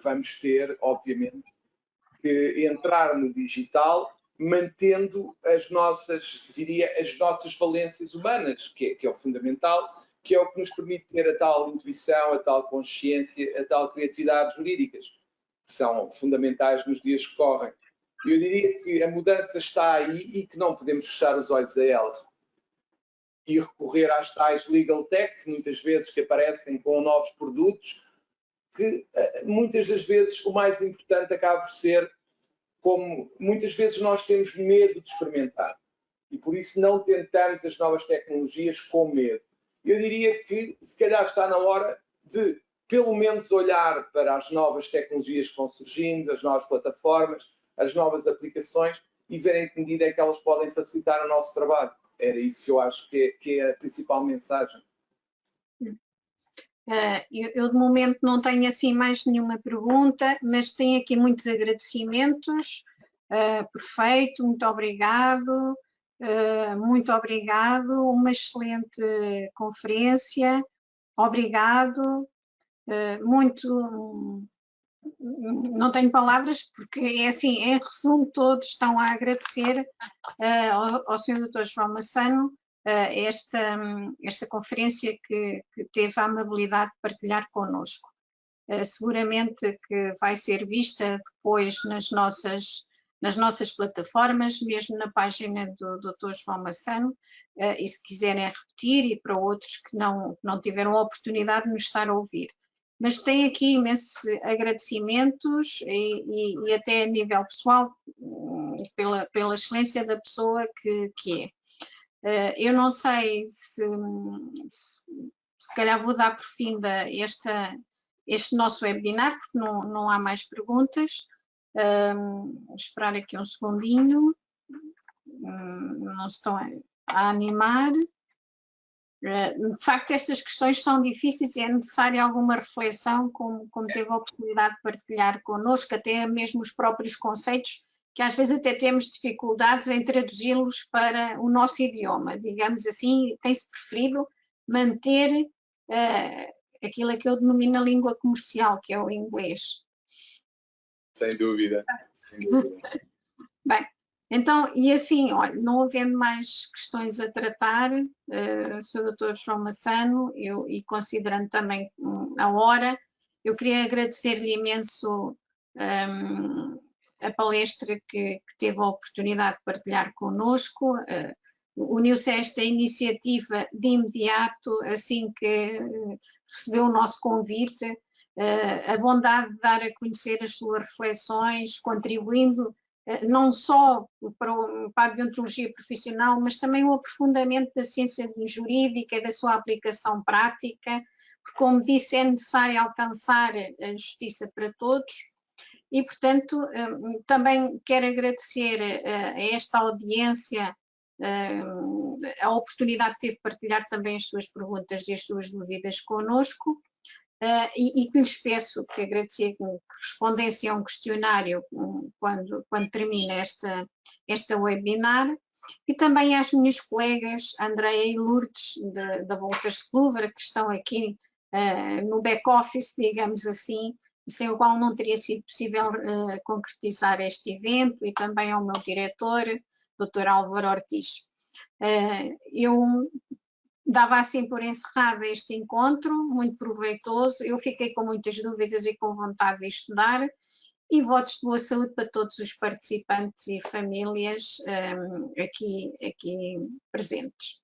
vamos ter, obviamente, que entrar no digital mantendo as nossas, diria, as nossas valências humanas, que é o fundamental, que é o que nos permite ter a tal intuição, a tal consciência, a tal criatividade jurídicas, que são fundamentais nos dias que correm. Eu diria que a mudança está aí e que não podemos fechar os olhos a ela. E recorrer às tais legal techs, muitas vezes que aparecem com novos produtos, que muitas das vezes o mais importante acaba por ser como muitas vezes nós temos medo de experimentar e por isso não tentamos as novas tecnologias com medo. Eu diria que se calhar está na hora de pelo menos olhar para as novas tecnologias que vão surgindo, as novas plataformas, as novas aplicações e ver em que medida é que elas podem facilitar o nosso trabalho. Era isso que eu acho que é a principal mensagem. Eu, de momento, não tenho assim mais nenhuma pergunta, mas tenho aqui muitos agradecimentos. Perfeito, muito obrigado. Muito obrigado, uma excelente conferência. Obrigado. Não tenho palavras, porque é assim, em resumo, todos estão a agradecer ao Sr. Dr. João Massano esta conferência que teve a amabilidade de partilhar connosco. Seguramente que vai ser vista depois nas nossas plataformas, mesmo na página do Dr. João Massano, e se quiserem repetir, e para outros que não tiveram a oportunidade de nos estar a ouvir. Mas tenho aqui imensos agradecimentos e até a nível pessoal, pela excelência da pessoa que é. Eu não sei se calhar vou dar por fim este nosso webinar, porque não há mais perguntas. Vou esperar aqui um segundinho. Não estão a animar. De facto, estas questões são difíceis e é necessária alguma reflexão, como teve a oportunidade de partilhar connosco, até mesmo os próprios conceitos, que às vezes até temos dificuldades em traduzi-los para o nosso idioma, digamos assim, tem-se preferido manter aquilo que eu denomino a língua comercial, que é o inglês. Sem dúvida, sem dúvida. Bem, então, e assim, olha, não havendo mais questões a tratar, Sr. Dr. João Massano, e considerando também a hora, eu queria agradecer-lhe imenso a palestra que teve a oportunidade de partilhar connosco, uniu-se a esta iniciativa de imediato, assim que recebeu o nosso convite, a bondade de dar a conhecer as suas reflexões, contribuindo não só para a deontologia profissional, mas também o aprofundamento da ciência jurídica e da sua aplicação prática, porque, como disse, é necessário alcançar a justiça para todos. E, portanto, também quero agradecer a esta audiência a oportunidade que teve de partilhar também as suas perguntas e as suas dúvidas connosco, e que lhes peço que agradecer que respondessem a um questionário quando termina esta webinar, e também às minhas colegas Andreia e Lourdes da Wolters Kluwer, que estão aqui no back-office, digamos assim, sem o qual não teria sido possível concretizar este evento, e também ao meu diretor, Dr. Álvaro Ortiz. Eu dava assim por encerrado este encontro, muito proveitoso. Eu fiquei com muitas dúvidas e com vontade de estudar, e votos de boa saúde para todos os participantes e famílias aqui presentes.